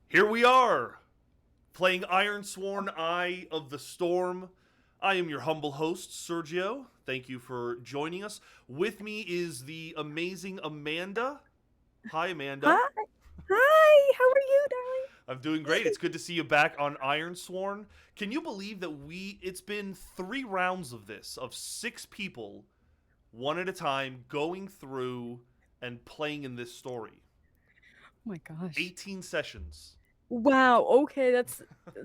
Here we are, playing Ironsworn, Eye of the Storm. I am your humble host, Sergio. Thank you for joining us. With me is the amazing Amanda. Hi, Amanda. Hi, hi. How are you, darling? I'm doing great. It's good to see you back on Ironsworn. Can you believe that it's been 3 rounds of this, of 6 people, one at a time, going through and playing in this story? Oh my gosh. 18 sessions. Wow. Okay, that's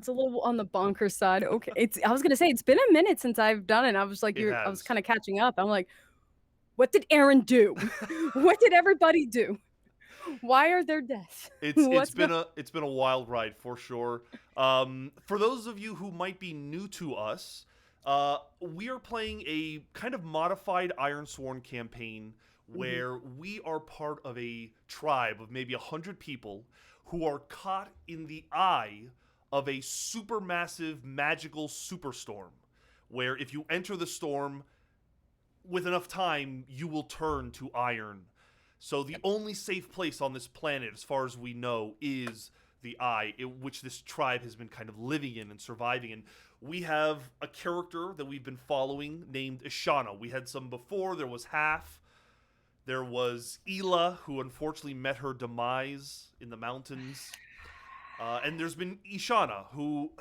a little on the bonker side. Okay, I was gonna say it's been a minute since I've done it. It I was has. kind of catching up. I'm like, what did Aaron do? What did everybody do? Why are there deaths? It's What's going? been a wild ride for sure. For those of you who might be new to us, we are playing a kind of modified Ironsworn campaign Mhm. where we are part of a tribe of maybe 100 people who are caught in the eye of a supermassive magical superstorm. Where if you enter the storm with enough time, you will turn to iron. So the only safe place on this planet, as far as we know, is the Eye, which this tribe has been kind of living in and surviving in. We have a character that we've been following named Ishana. We had some before. There was Half. There was Ela, who unfortunately met her demise in the mountains. And there's been Ishana, who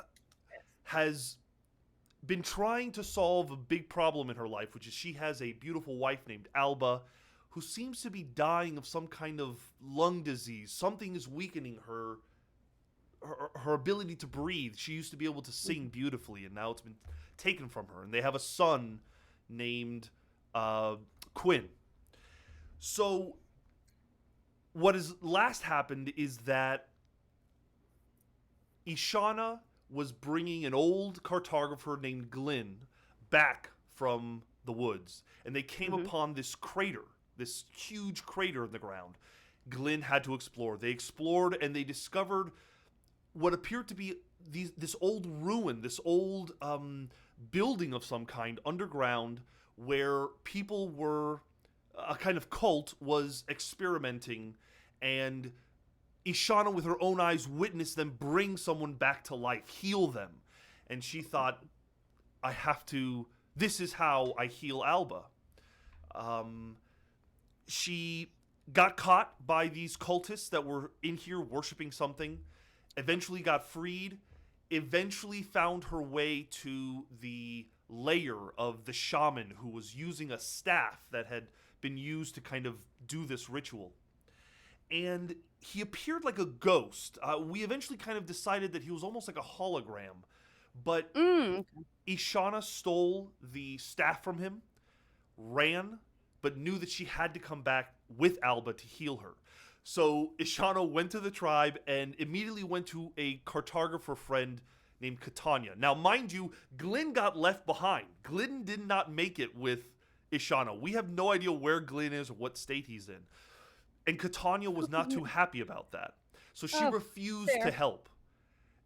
has been trying to solve a big problem in her life, which is she has a beautiful wife named Alba who seems to be dying of some kind of lung disease. Something is weakening her ability to breathe. She used to be able to sing beautifully, and now it's been taken from her. And they have a son named Quinn. So what has last happened is that Ishana was bringing an old cartographer named Glyn back from the woods, and they came Mhm. upon this crater, this huge crater in the ground. Glyn had to explore. They explored and they discovered what appeared to be this old ruin, this old building of some kind underground where people were, a kind of cult was experimenting, and Ishana, with her own eyes, witnessed them bring someone back to life, heal them. And she thought, I have to, this is how I heal Alba. Um, she got caught by these cultists that were in here worshiping something, eventually got freed, eventually found her way to the lair of the shaman who was using a staff that had been used to kind of do this ritual. And he appeared like a ghost. We eventually kind of decided that he was almost like a hologram. But Mm. Ishana stole the staff from him, ran, but knew that she had to come back with Alba to heal her. So Ishana went to the tribe and immediately went to a cartographer friend named Catania. Now, mind you, Glyn got left behind. Glyn did not make it with Ishana. We have no idea where Glyn is or what state he's in. And Catania was not too happy about that. So she Oh, refused to fair. help.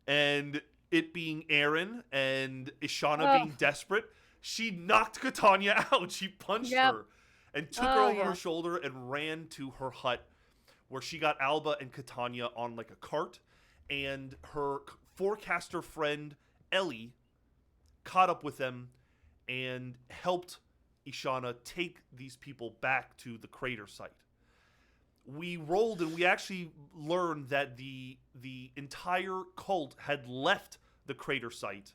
And it being Aaron and Ishana Oh, being desperate, she knocked Catania out. She punched yep. her and took her Oh, over her yeah. shoulder and ran to her hut where she got Alba and Catania on like a cart. And her forecaster friend Ellie caught up with them and helped Ishana take these people back to the crater site. We rolled and we actually learned that the entire cult had left the crater site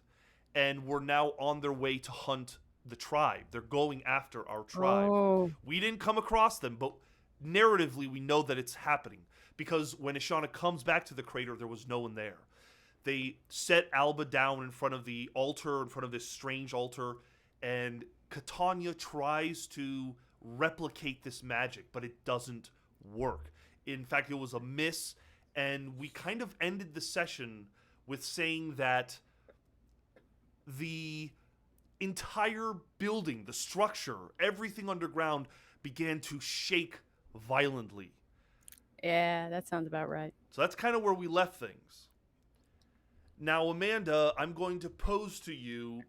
and were now on their way to hunt the tribe. They're going after our tribe. Oh. We didn't come across them, but narratively we know that it's happening because when Ishana comes back to the crater, there was no one there. They set Alba down in front of the altar, in front of this strange altar, and Catania tries to replicate this magic, but it doesn't work. In fact, it was a miss, and we kind of ended the session with saying that the entire building, the structure, everything underground began to shake violently. Yeah, that sounds about right. So that's kind of where we left things. Now, Amanda, I'm going to pose to you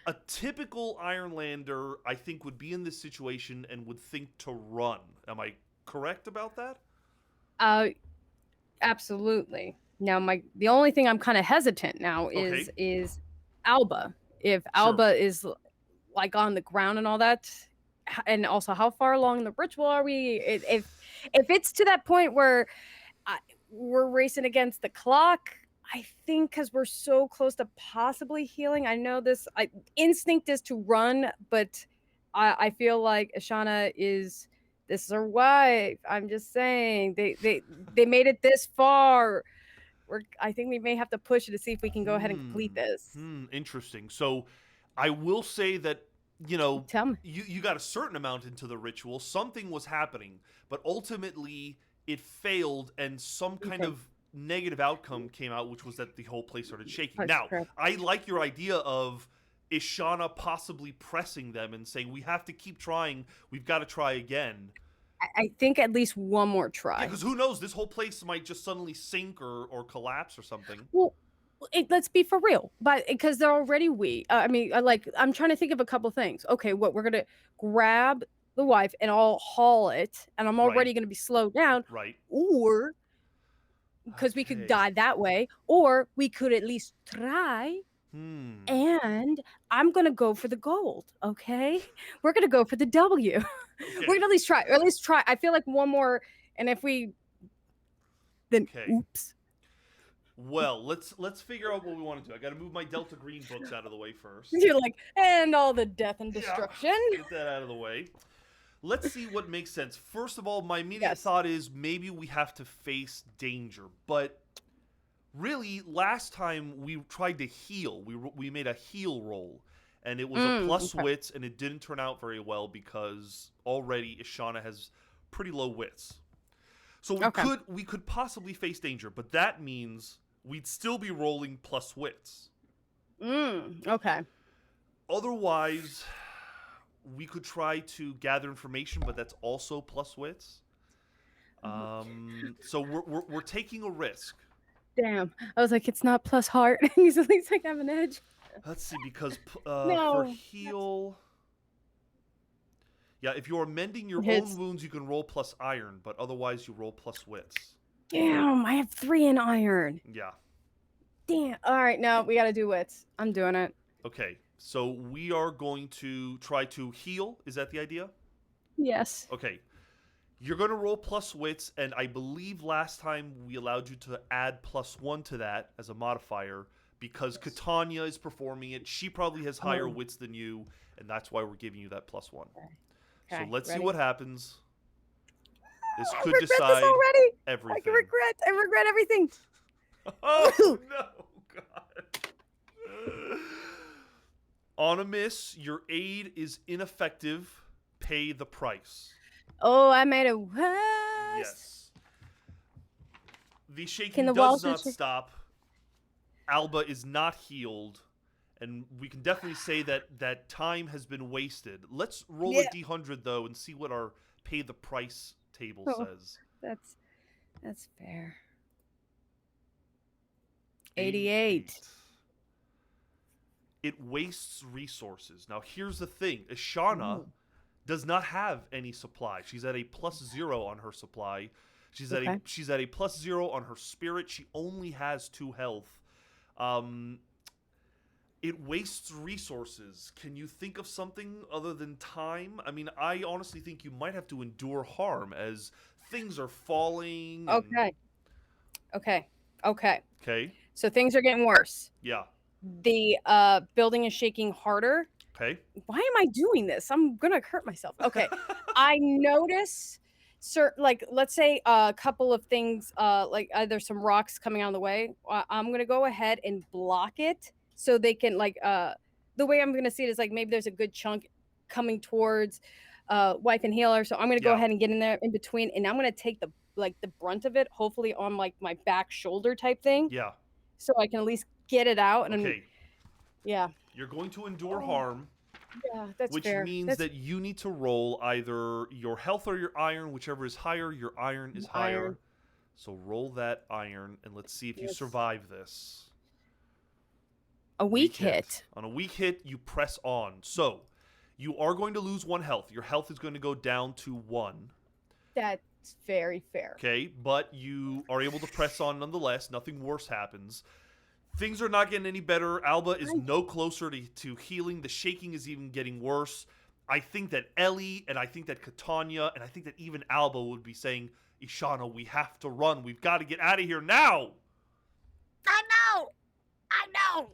a typical Ironlander, I think, would be in this situation and would think to run. Am I correct about that? Uh, Absolutely. Now the only thing I'm kinda hesitant now Okay, is Alba. If sure. Alba is, like, on the ground and all that, and also how far along in the ritual are we? If it's to that point where I we're racing against the clock, I think because 'cause we're so close to possibly healing. I know this I instinct is to run, but I feel like Ashana is this is her wife. I'm just saying they made it this far. I think we may have to push it to see if we can go ahead and complete this. Interesting. So, I will say that you know Tell me. you got a certain amount into the ritual. Something was happening, but ultimately it failed, and some kind Okay. of negative outcome came out, which was that the whole place started shaking. That's Now, correct. I like your idea of Ishana possibly pressing them and saying, "We have to keep trying. We've got to try again." I think at least one more Yeah, try. because who knows? This whole place might just suddenly sink or collapse or something. Well, let's be for real, but because they're already weak. I mean, like I'm trying to think of a couple things. Okay, what we're gonna grab the wife and I'll haul it, and I'm Right, already gonna be slowed down, right. or because we could Okay. die that way, or we could at least try. Hmm. And I'm gonna go for the gold. Okay, we're gonna go for the W. We're Okay. gonna at least try, or at least try. I feel like one more, and if we then Okay. oops. Well, let's figure out what we want to do. I got to move my Delta Green books out of the way first. You're like, and all the death and Yeah. destruction. Get that out of the way. Let's see what makes sense. First of all, my immediate Yes. thought is maybe we have to face danger, but really, last time we tried to heal. We made a heal roll, and it was a plus Okay. wits, and it didn't turn out very well because already Ishana has pretty low wits. So Okay. we could possibly face danger, but that means we'd still be rolling plus wits. Okay. Otherwise, we could try to gather information, but that's also plus wits. Mhm. So we're taking a risk. Damn. I was like, it's not plus heart. He's at least like have an edge. Let's see, because for No. That's heal, yeah, if you're mending your own his. wounds, you can roll plus iron, but otherwise you roll plus wits. Damn, I have 3 in iron. Yeah. Damn. All right, no, we gotta do wits. I'm doing it. Okay. So we are going to try to heal. Is that the idea? Yes. Okay. You're going to roll plus wits, and I believe last time we allowed you to add +1 to that as a modifier because Catania is performing it. She probably has higher Oh. wits than you, and that's why we're giving you that +1. Okay. So Okay. let's see Ready? what happens. This I could regret this decide already. I can everything. regret. I regret everything. Oh, no, God. On a miss, your aid is ineffective. Pay the price. Oh, I made it worse. Yes. The Can shaking the does walls not just? stop. Alba is not healed, and we can definitely say that time has been wasted. Let's roll a Yeah. d100 though and see what our pay the price table Oh, says. that's that's fair. 88. 88. It wastes resources. Now here's the thing: Ishana Ooh. does not have any supply. She's at a +0 on her supply. Okay. She's at a +0 on her spirit. She only has 2 health. Um, it wastes resources. Can you think of something other than time? I mean, I honestly think you might have to endure harm as things are falling. And, Okay. Okay. Okay. okay. So things are getting worse. Yeah. The building is shaking harder. Okay. Why am I doing this? I'm gonna hurt myself. Okay. I notice like let's say a couple of things like there's some rocks coming out of the way. I'm gonna go ahead and block it so they can like the way I'm gonna see it is like maybe there's a good chunk coming towards wife and healer. So I'm gonna go Yeah. ahead and get in there in between and I'm gonna take the brunt of it, hopefully on like my back shoulder type thing. Yeah. So I can at least get it out and then Okay. yeah. You're going to endure Oh, harm, yeah, that's which fair. means That's that you need to roll either your health or your iron, whichever is higher. Your iron is higher. iron. So roll that iron and let's see if you Yes. survive this. A weak hit. On a weak hit, you press on. So you are going to lose 1 health. Your health is going to go down to 1. That It's very fair. Okay, but you are able to press on nonetheless. Nothing worse happens. Things are not getting any better. Alba is no closer to healing. The shaking is even getting worse. I think that Ellie and I think that Catania and I think that even Alba would be saying, Ishana, we have to run. We've got to get out of here now. I know.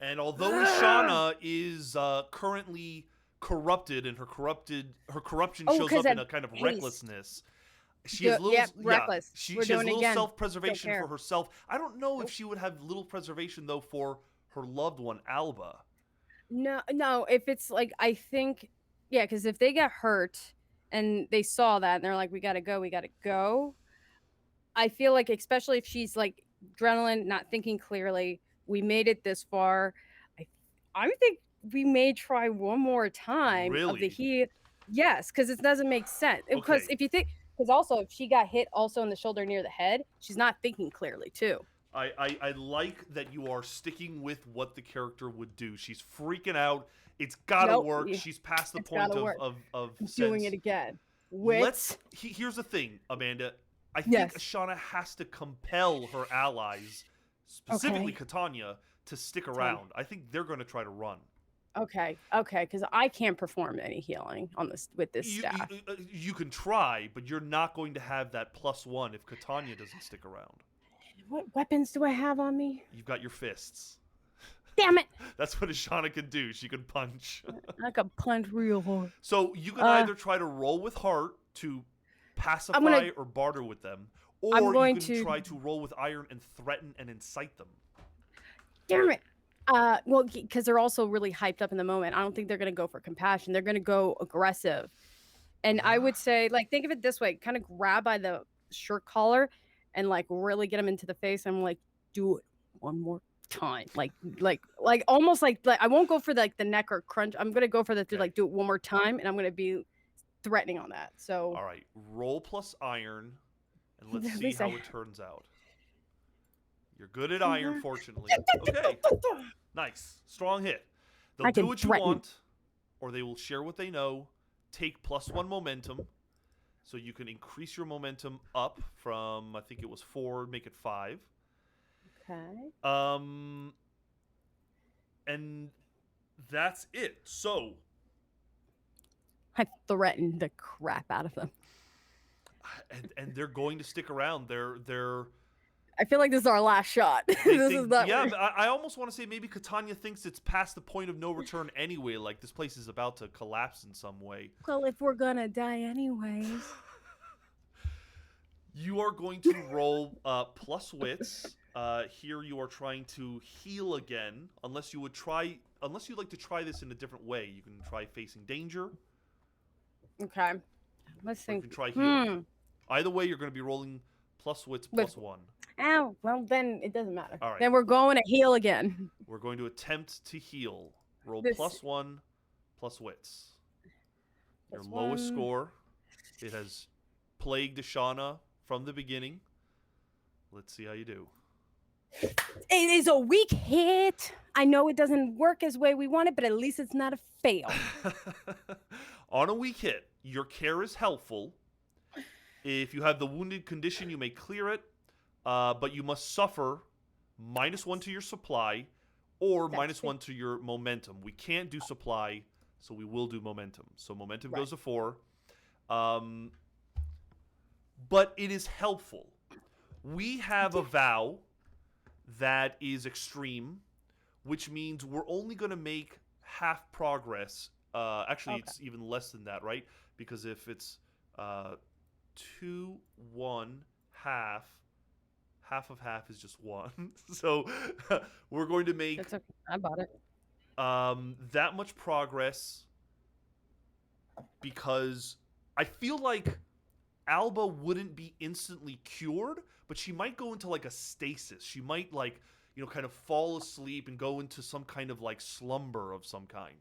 And although Ishana is currently corrupted and her corruption shows up in a kind of recklessness. She has little, reckless. She has little self-preservation for herself. I don't know if she would have little preservation though for her loved one, Alba. No. If it's like, I think, yeah, because if they get hurt and they saw that and they're like, we gotta go. I feel like, especially if she's like adrenaline, not thinking clearly, we made it this far. I think we may try one more time of the heat. Yes, because it doesn't make sense. Because if you think. Because also, if she got hit also in the shoulder near the head, she's not thinking clearly, too. I like that you are sticking with what the character would do. She's freaking out. It's got to work. She's past the point of doing it again. Here's the thing, Amanda. I think Ishana has to compel her allies, specifically Catania, to stick around. I think they're going to try to run. Okay, because I can't perform any healing on this with this staff. You can try, but you're not going to have that +1 if Catania doesn't stick around. What weapons do I have on me? You've got your fists. Damn it! That's what Ishana can do. She can punch. I can punch real hard. So you can either try to roll with heart to pacify or barter with them, or you can try to roll with iron and threaten and incite them. Damn it! Well, because they're also really hyped up in the moment. I don't think they're going to go for compassion. They're going to go aggressive. And I would say, like, think of it this way. Kind of grab by the shirt collar and, like, really get them into the face. I'm like, do it one more time. Like almost like I won't go for, the neck or crunch. I'm going to go for do it one more time. And I'm going to be threatening on that. So. All right. Roll plus iron. And let's see how it turns out. You're good at iron, fortunately. Okay. Nice. Strong hit. They'll do what you want, or they will share what they know. Take +1 momentum. So you can increase your momentum up from, I think it was 4, make it 5. Okay. And that's it. So. I threatened the crap out of them. And they're going to stick around. They're I feel like this is our last shot. I almost want to say maybe Catania thinks it's past the point of no return anyway. Like this place is about to collapse in some way. Well, if we're gonna die anyways. You are going to roll plus wits. Here you are trying to heal again. Unless you'd like to try this in a different way. You can try facing danger. Okay. Let's think. You can try healing. Either way, you're going to be rolling plus wits +1. Ow. Well, then it doesn't matter. All right. Then we're going to heal again. We're going to attempt to heal. Roll +1 plus wits. Your lowest score. It has plagued Ishana from the beginning. Let's see how you do. It is a weak hit. I know it doesn't work as way we want it, but at least it's not a fail. On a weak hit, your care is helpful. If you have the wounded condition, you may clear it, but you must suffer -1 to your supply or -1 to your momentum. We can't do supply, so we will do momentum. So momentum goes to 4. But it is helpful. We have a vow that is extreme, which means we're only going to make half progress. Actually, it's even less than that, right? Because if it's 2, 1, half of half is just 1. So we're going to make I bought it. that much progress because I feel like Alba wouldn't be instantly cured, but she might go into like a stasis. She might kind of fall asleep and go into some kind of like slumber of some kind.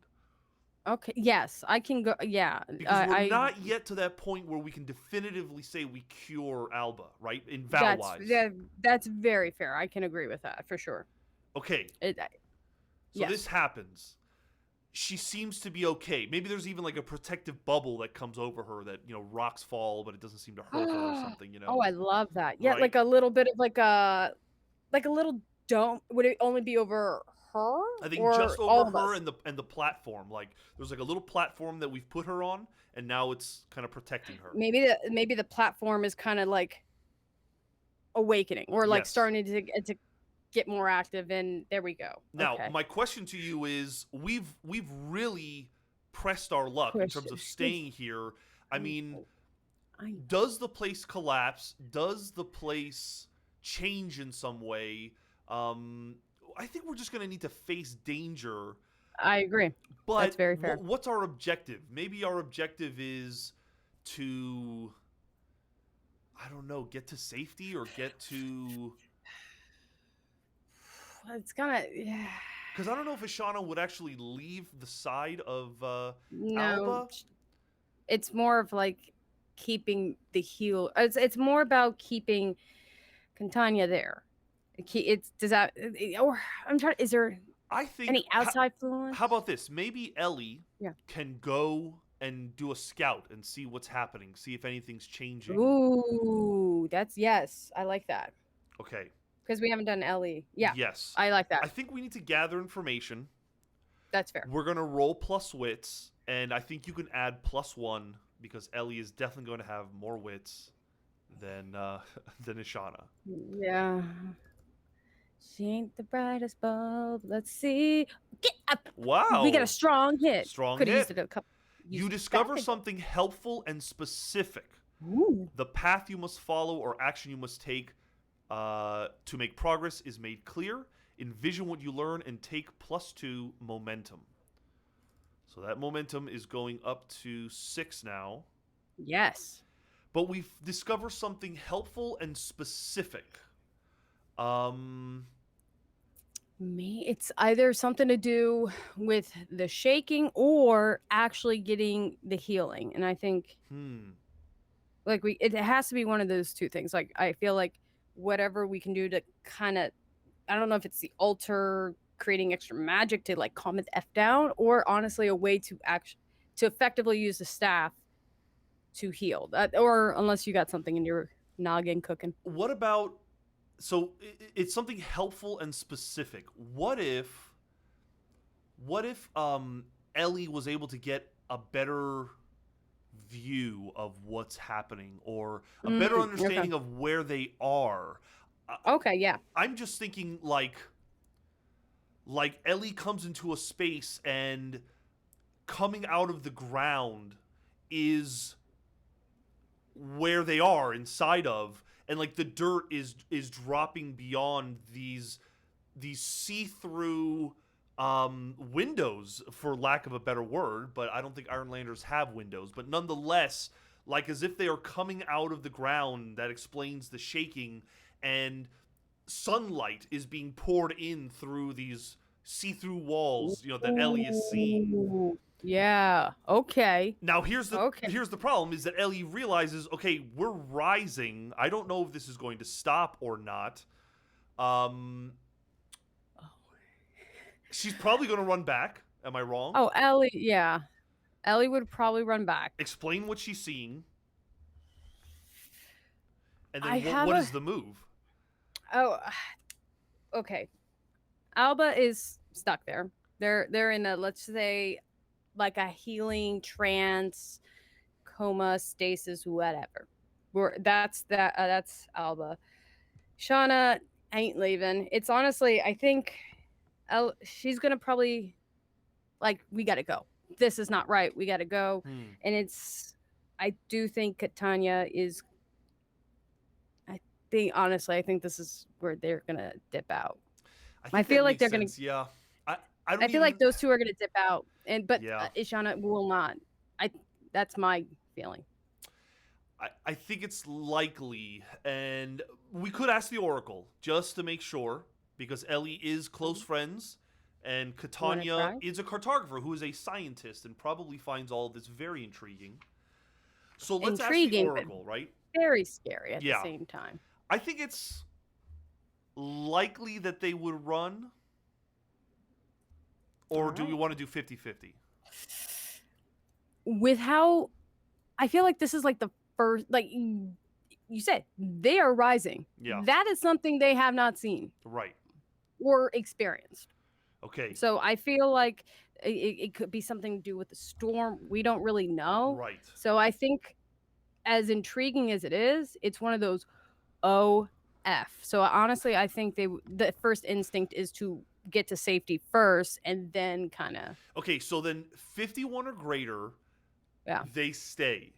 Okay. Yes, I can go. Yeah. Because we're not yet to that point where we can definitively say we cure Alba, right? In vow-wise. That's very fair. I can agree with that for sure. Okay. So this happens. she seems to be okay. Maybe there's even like a protective bubble that comes over her that, rocks fall, but it doesn't seem to hurt her or something, Oh, I love that. Yeah, Right? like a little bit of like a little dome. Would it only be over her I think or just over all of her us? and the platform. Like there's like a little platform that we've put her on, and now it's kind of protecting her. Maybe the platform is kind of like awakening or like Yes. starting to get more active, and there we go. Now, Okay. my question to you is we've really pressed our luck in terms of staying here. I mean, I does the place collapse? Does the place change in some way? I think we're just going to need to face danger. agree. That's But very fair. what's our objective? Maybe our objective is to, I don't know, get to safety or get to. It's gonna, yeah. Because I don't know if Ashana would actually leave the side of No, Alba. it's more of like keeping the heal. It's more about keeping Cantania there. It's does that or I'm trying. Is there I think. any outside influence? How about this? Maybe Ellie Yeah. can go and do a scout and see what's happening, see if anything's changing. Ooh, yes, I like that Okay. because we haven't done Ellie. Yeah, Yes. I like that. I think we need to gather information. That's fair. We're gonna roll plus wits, and I think you can add +1 because Ellie is definitely going to have more wits than than Ishana. Yeah. She ain't the brightest bulb. Let's see. Get up. Wow. We got a strong hit. Strong Could have hit. used it a couple. You used discover that. something helpful and specific. Ooh. The path you must follow or action you must take to make progress is made clear. Envision what you learn and take +2 momentum. So that momentum is going up to 6 now. Yes. But we've discovered something helpful and specific. It's either something to do with the shaking or actually getting the healing. And I think like it has to be one of those two things. Like I feel like whatever we can do to kind of, I don't know if it's the altar creating extra magic to like calm it F down, or honestly a way to effectively use the staff to heal that, or unless you got something in your noggin cooking. What about, so it's something helpful and specific. What if Ellie was able to get a better view of what's happening or a better understanding of where they are? Okay, yeah. I'm just thinking like Ellie comes into a space and coming out of the ground is where they are inside of, and like the dirt is dropping beyond these see-through windows, for lack of a better word, but I don't think Ironlanders have windows, but nonetheless, like as if they are coming out of the ground. That explains the shaking, and sunlight is being poured in through these see-through walls, that Ellie is seeing. Yeah. Okay. Now here's the problem is that Ellie realizes, okay, we're rising. I don't know if this is going to stop or not. She's probably going to run back. Am I wrong? Oh, Ellie, yeah. Ellie would probably run back. Explain what she's seeing. And then what is the move? Oh, okay. Alba is stuck there. They're in a, let's say, like a healing trance, coma, stasis, whatever. That's Alba. Shauna ain't leaving. It's honestly, I think she's gonna probably like, we gotta go. This is not right. We gotta go. And I do think Catania is. I think this is where they're gonna dip out. I feel like they're gonna. Yeah. I feel like those two are gonna dip out, but Yeah. Ishana will not. That's my feeling. I think it's likely, and we could ask the Oracle just to make sure, because Ellie is close friends, and Catania is a cartographer who is a scientist and probably finds all of this very intriguing. So let's ask the Oracle, right? Very scary at the same time. I think it's likely that they would run. Or do we want to do 50-50? With how I feel like this is like the first, like you said, they are rising. Yeah. That is something they have not seen Right. or experienced. Okay. So I feel like it could be something to do with the storm. We don't really know. Right. So I think, as intriguing as it is, it's one of those OF. So honestly, I think the first instinct is to get to safety first and then kind of. Okay, so then 51 or greater, Yeah. they stay.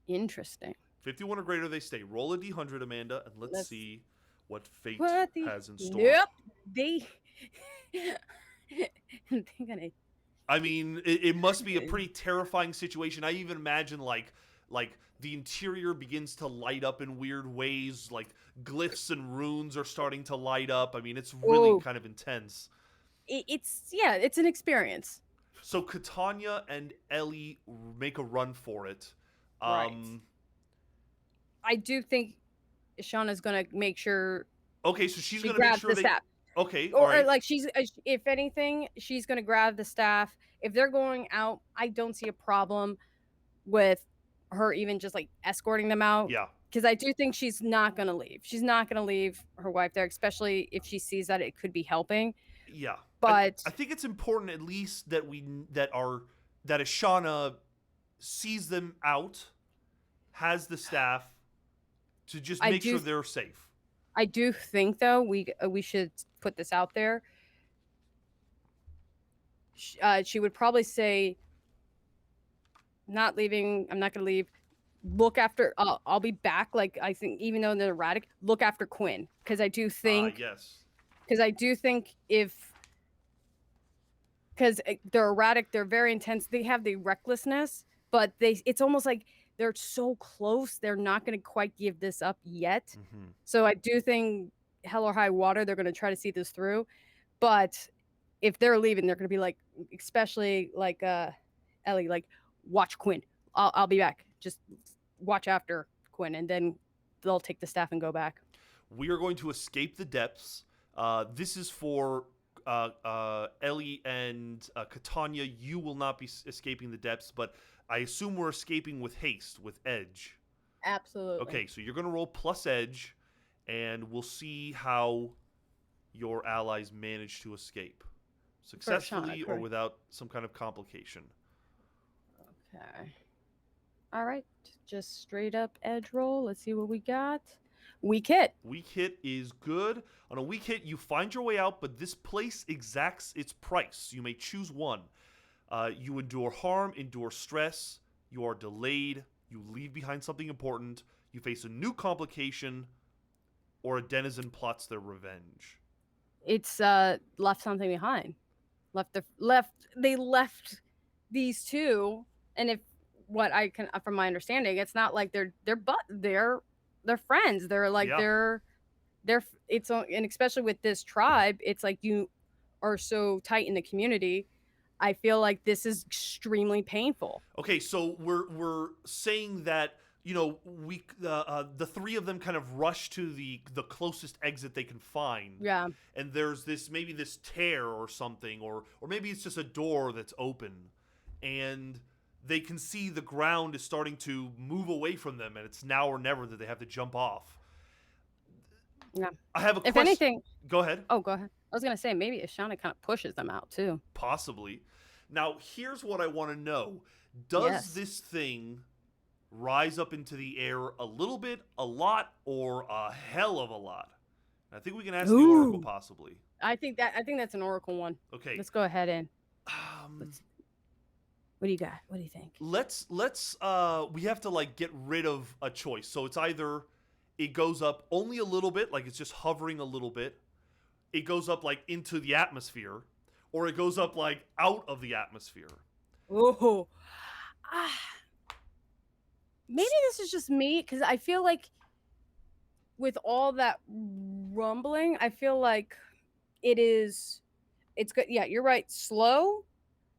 Interesting. 51 or greater, they stay. Roll a d100, Amanda, and let's see what fate has in store. Nope. They. They're gonna. I mean, it must be a pretty terrifying situation. I even imagine like the interior begins to light up in weird ways, like glyphs and runes are starting to light up. I mean, it's really kind of intense. It's an experience. So Catania and Ellie make a run for it. Right. I do think Shauna's gonna make sure. Okay, so she's she gonna make grabs sure the staff. Okay, Or all right. like she's, if anything, she's gonna grab the staff. If they're going out, I don't see a problem with her even just like escorting them out. Yeah. Because I do think she's not gonna leave. She's not gonna leave her wife there, especially if she sees that it could be helping. Yeah. But I think it's important at least that that Ashana sees them out, has the staff to just make sure they're safe. I do think though we should put this out there. She would probably say, "Not leaving. I'm not gonna leave. Look after. I'll be back." Like I think, even though they're erratic, look after Quinn, because I do think. Yes. Because I do think because they're erratic, they're very intense. They have the recklessness, but it's almost like they're so close. They're not going to quite give this up yet. Mm-hmm. So I do think hell or high water, they're going to try to see this through. But if they're leaving, they're going to be like, especially like Ellie, like, watch Quinn. I'll be back. Just watch after Quinn, and then they'll take the staff and go back. We are going to escape the depths. This is for Ellie and Catania. You will not be escaping the depths, but I assume we're escaping with haste, with edge. Absolutely. Okay, so you're going to roll plus edge, and we'll see how your allies manage to escape. Successfully or without some kind of complication. Okay. All right. Just straight up edge roll. Let's see what we got. Weak hit. Weak hit is good. On a weak hit, you find your way out, but this place exacts its price. You may choose one. You endure harm, endure stress. You are delayed. You leave behind something important. You face a new complication, or a denizen plots their revenge. It's left something behind. They left these two, and if what I can, from my understanding, it's not like they're friends. They're like they're it's, and especially with this tribe, it's like you are so tight in the community. I feel like this is extremely painful. Okay, so we're saying that, you know, the three of them kind of rush to the closest exit they can find. Yeah. And there's this tear or something, or maybe it's just a door that's open, and they can see the ground is starting to move away from them, and it's now or never that they have to jump off. Yeah. I have a question. If anything, go ahead. Oh, go ahead. I was gonna say maybe Ashana kind of pushes them out too. Possibly. Now, here's what I want to know: does this thing rise up into the air a little bit, a lot, or a hell of a lot? I think we can ask the Oracle possibly. I think that's an Oracle one. Okay. Let's go ahead and. What do you got? What do you think? Let's we have to like get rid of a choice. So it's either it goes up only a little bit, like it's just hovering a little bit. It goes up like into the atmosphere, or it goes up like out of the atmosphere. Oh. Maybe this is just me, because I feel like with all that rumbling, I feel like it's good. Yeah, you're right. Slow.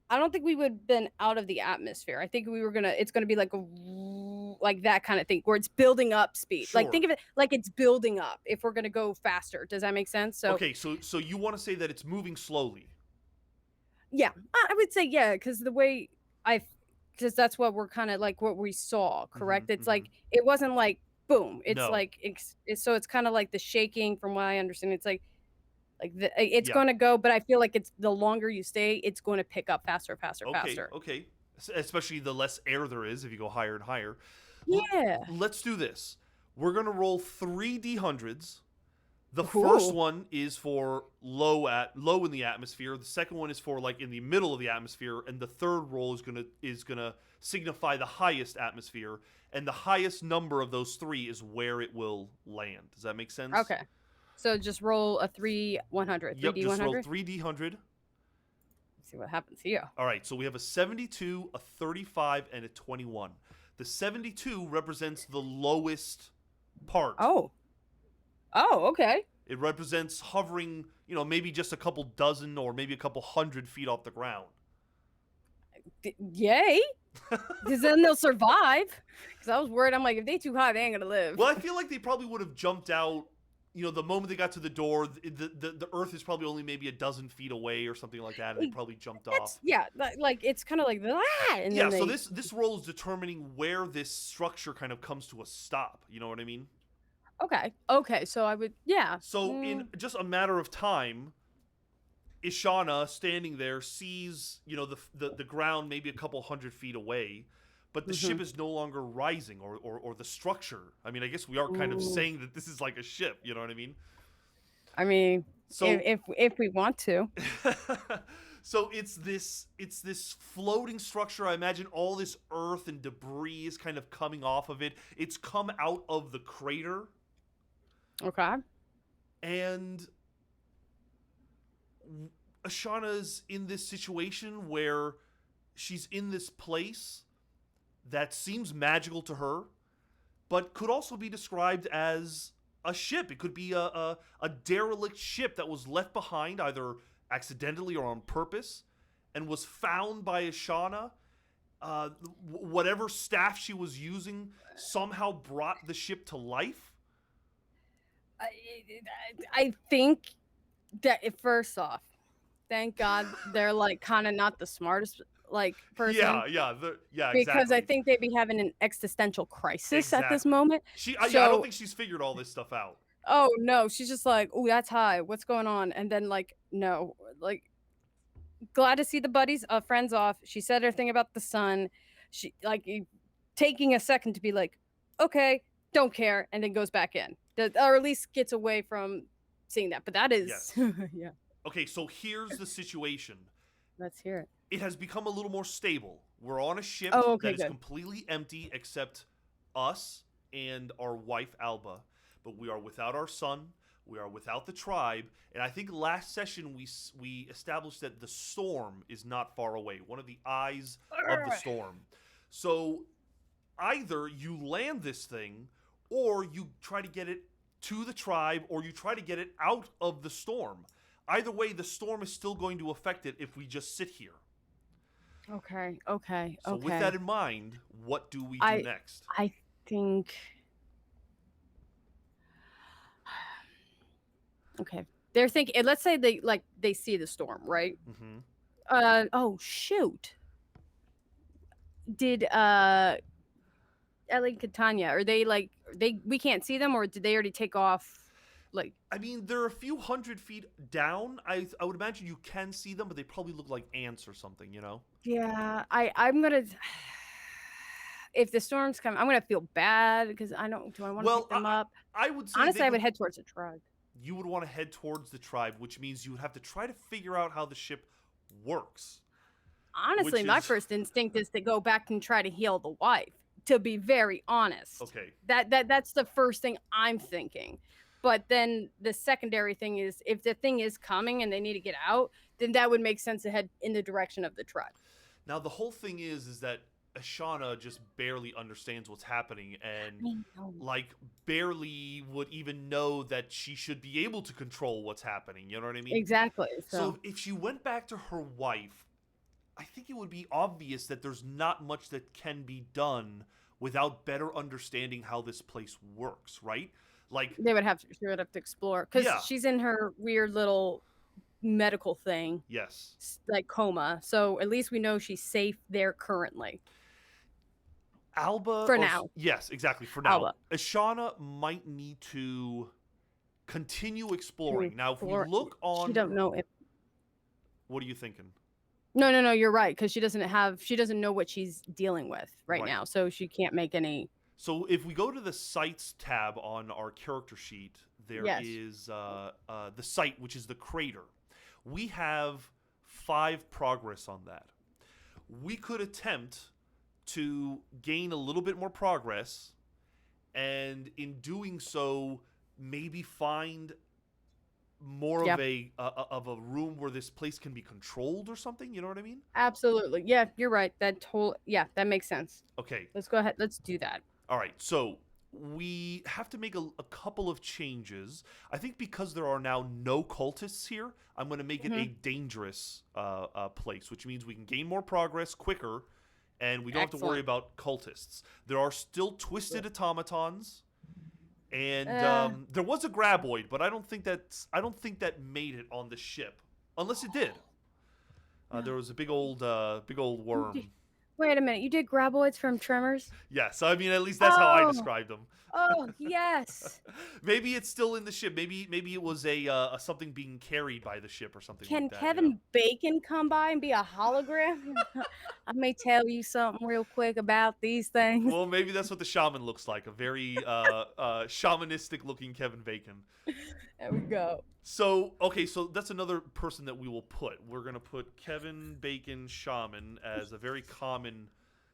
I don't think we would have been out of the atmosphere. I think it's gonna be like that kind of thing where it's building up speed. Sure. Like, think of it like it's building up if we're gonna go faster. Does that make sense? So okay, so you want to say that it's moving slowly? Yeah, I would say yeah, because the way I, because that's what we're kind of like what we saw, Hmm. correct? It's Hmm. like it wasn't like boom. It's No. like so it's kind of like the shaking, from what I understand. It's like it's Yeah. going to go, but I feel like it's the longer you stay, it's going to pick up faster, faster, Okay. faster. Okay. Especially the less air there is if you go higher and higher. Yeah. Let's do this. We're gonna roll three d100s. The first Ooh. one is for low in the atmosphere. The second one is for like in the middle of the atmosphere, and the third roll is gonna signify the highest atmosphere. And the highest number of those three is where it will land. Does that make sense? Okay. So just roll a 3 100, Yep. 3D Just roll 100. three d100. See what happens here. All right. So we have a 72, a 35, and a 21. The 72 represents the lowest part. Oh. Oh, okay. It represents hovering, maybe just a couple dozen or maybe a couple 100 feet off the ground. Yay. Because then they'll survive. Because I was worried. I'm like, if they too high, they ain't gonna live. Well, I feel like they probably would have jumped out. The moment they got to the door, the Earth is probably only maybe a dozen feet away or something like that, and they probably jumped off. Yeah, like it's kind of like that. And Yeah, then so this roll is determining where this structure kind of comes to a stop. You know what I mean? Okay. So I would, yeah. So in just a matter of time, Ishana standing there sees, the ground maybe a couple 100 feet away, but the ship is no longer rising or the structure. I mean, I guess we are kind of saying that this is like a ship, you know what I mean? I mean, So if we want to. so it's this floating structure. I imagine all this earth and debris is kind of coming off of it. It's come out of the crater. Okay. And Ashana's in this situation where she's in this place that seems magical to her, but could also be described as a ship. It could be a derelict ship that was left behind either accidentally or on purpose and was found by Ashana. Whatever staff she was using somehow brought the ship to life. I think that first off, thank God they're like kind of not the smartest like person. Yeah, Because exactly. I think they'd be having an existential crisis at this Exactly. moment. I don't think she's figured all this stuff out. Oh no, she's just like, oh, that's high. What's going on? And then like, no, like, glad to see the buddies, friends off. She said her thing about the sun. She like taking a second to be like, okay, don't care, and then goes back in, or at least gets away from seeing that. But that is, Yes. yeah. Okay, so here's the situation. Let's hear it. It has become a little more stable. We're on a ship Oh, okay, that is good. completely empty except us and our wife Alba. But we are without our son. We are without the tribe. And I think last session we established that the storm is not far away. One of the eyes of the storm. So either you land this thing or you try to get it to the tribe or you try to get it out of the storm. Either way, the storm is still going to affect it if we just sit here. Okay. So with that in mind, what do we do next? I think. Okay, they're thinking. Let's say they see the storm, right? Mm-hmm. Oh shoot. Did Ellie and Catania, are they like we can't see them, or did they already take off? Like, I mean, they're a few 100 feet down. I would imagine you can see them, but they probably look like ants or something, you know? yeah, I'm gonna. If the storm's coming, I'm gonna feel bad because I don't. Do I want to pick them up? I would say honestly, I would head towards the tribe. You would want to head towards the tribe, which means you would have to try to figure out how the ship works. Honestly, my first instinct is to go back and try to heal the wife. To be very honest, okay, that's the first thing I'm thinking. But then the secondary thing is, if the thing is coming and they need to get out, then that would make sense to head in the direction of the tribe. Now the whole thing is that Ashana just barely understands what's happening and like barely would even know that she should be able to control what's happening. You know what I mean? Exactly. So if she went back to her wife, I think it would be obvious that there's not much that can be done without better understanding how this place works, right? Like she would have to explore because she's in her weird little medical thing, Yes. like coma. So at least we know she's safe there currently. Alba, For or now. yes, exactly. For now, Alba. Ashana might need to continue exploring. Now, if we Explore- look She on, don't know if. what are you thinking? No. You're right, because she doesn't know what she's dealing with right Right. now, so she can't make any. So if we go to the sites tab on our character sheet, there Yes. is the site, which is the crater. We have 5 progress on that. We could attempt to gain a little bit more progress, and in doing so, maybe find more Yeah. of a room where this place can be controlled or something. You know what I mean? Absolutely. Yeah, you're right. Yeah, that makes sense. Okay. Let's go ahead. Let's do that. All right. So we have to make a couple of changes. I think because there are now no cultists here, I'm going to make it a dangerous place, which means we can gain more progress quicker, and we don't have to worry Excellent. about cultists. There are still twisted automatons, and there was a graboid, but I don't think that made it on the ship, unless it did. There was a big old worm. Wait a minute. You did graboids from Tremors? Yes, I mean, at least that's how I Oh. described them. Oh, yes. Maybe it's still in the ship. Maybe it was a something being carried by the ship or something Can like that. Kevin Bacon come by and be a hologram? I may tell you something real quick about these things. Well, maybe that's what the shaman looks like, a very shamanistic looking Kevin Bacon. There we go. So, okay, so that's another person that we will put. We're going to put Kevin Bacon Shaman as a very common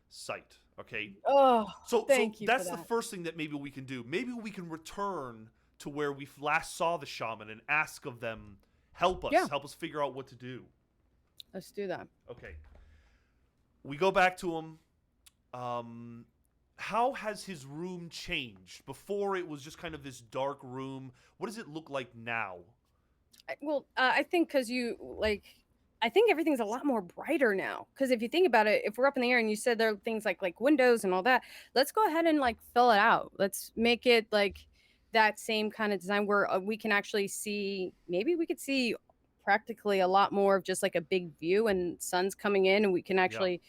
site, okay? Oh, So thank you for that's the that. first thing that maybe we can do. Maybe we can return to where we last saw the shaman and ask of them, help us figure out what to do. Let's do that. Okay. We go back to him. How has his room changed? Before it was just kind of this dark room. What does it look like now? I think because I think everything's a lot more brighter now. Because if you think about it, if we're up in the air and you said there are things like windows and all that, let's go ahead and like fill it out. Let's make it like that same kind of design where we can actually see. Maybe we could see practically a lot more of just like a big view and sun's coming in, and we can actually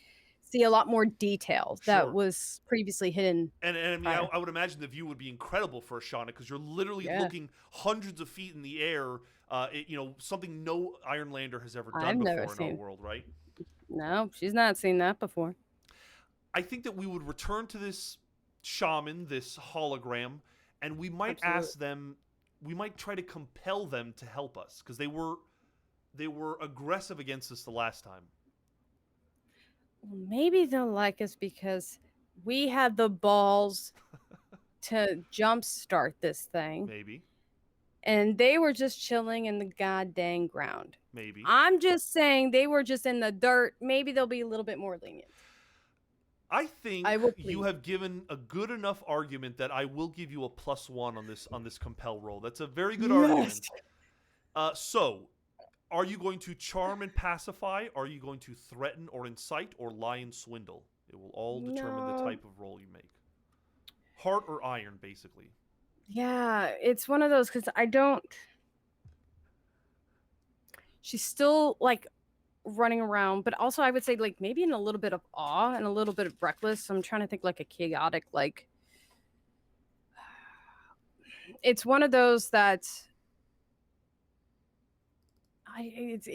see a lot more details that was previously hidden. And I mean, I would imagine the view would be incredible for Ashana because you're literally looking hundreds of feet in the air. Something no Ironlander has ever done before in our world, right? No, she's not seen that before. I think that we would return to this shaman, this hologram, and we might ask them. We might try to compel them to help us because they were aggressive against us the last time. Maybe they'll like us because we had the balls to jumpstart this thing. Maybe. And they were just chilling in the goddamn ground. Maybe. I'm just saying they were just in the dirt. Maybe they'll be a little bit more lenient. I think you have given a good enough argument that I will give you a +1 on this compel roll. That's a very good argument. So, are you going to charm and pacify? Are you going to threaten or incite or lie and swindle? It will all determine the type of roll you make. Heart or iron, basically. Yeah, it's one of those because I don't. She's still like running around, but also I would say like maybe in a little bit of awe and a little bit of reckless. So I'm trying to think like a chaotic, like it's one of those that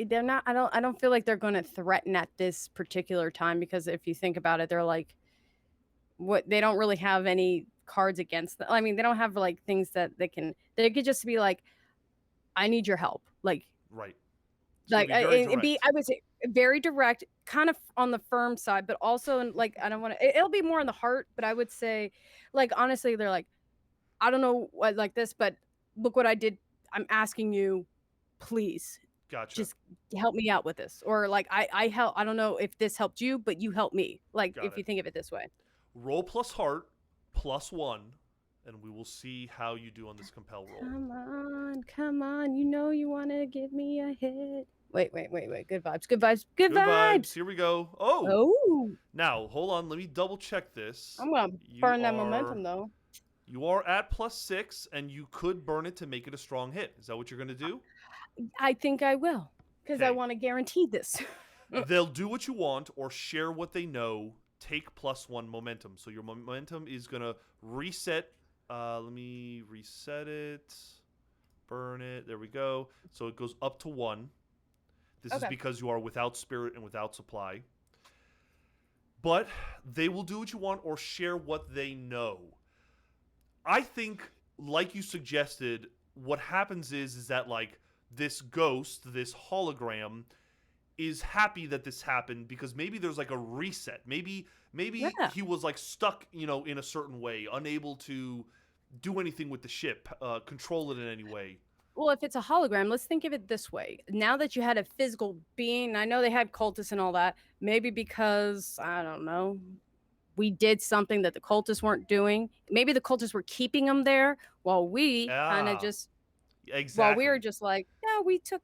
they're not. I don't feel like they're going to threaten at this particular time because if you think about it, they're like they don't really have any cards against them. I mean, they don't have like things that they could just be like, I need your help, like right. Like I would say very direct, kind of on the firm side, but also like I don't want to. It'll be more in the heart, but I would say, like honestly, they're like, I don't know what like this, but look what I did. I'm asking you, please, just help me out with this, or like I help. I don't know if this helped you, but you helped me. Like if you think of it this way. Roll plus heart +1. And we will see how you do on this compel roll. Come on. You know you want to give me a hit. Wait. Good vibes. Here we go. Oh. Now, hold on. Let me double check this. I'm going to burn that momentum, though. You are at +6, and you could burn it to make it a strong hit. Is that what you're going to do? I think I will. because I Okay. want to guarantee this. They'll do what you want or share what they know. Take +1 momentum. So your momentum is gonna reset. Let me reset it. Burn it. There we go. So it goes up to 1. This is Okay. because you are without spirit and without supply. But they will do what you want or share what they know. I think, like you suggested, what happens is that like this ghost, this hologram, is happy that this happened because maybe there's like a reset. Maybe Yeah. he was like stuck, in a certain way, unable to do anything with the ship, control it in any way. Well, if it's a hologram, let's think of it this way. Now that you had a physical being, I know they had cultists and all that, maybe because, I don't know, we did something that the cultists weren't doing. Maybe the cultists were keeping them there while we kind of Ah, just, while we were exactly. just like, yeah, we took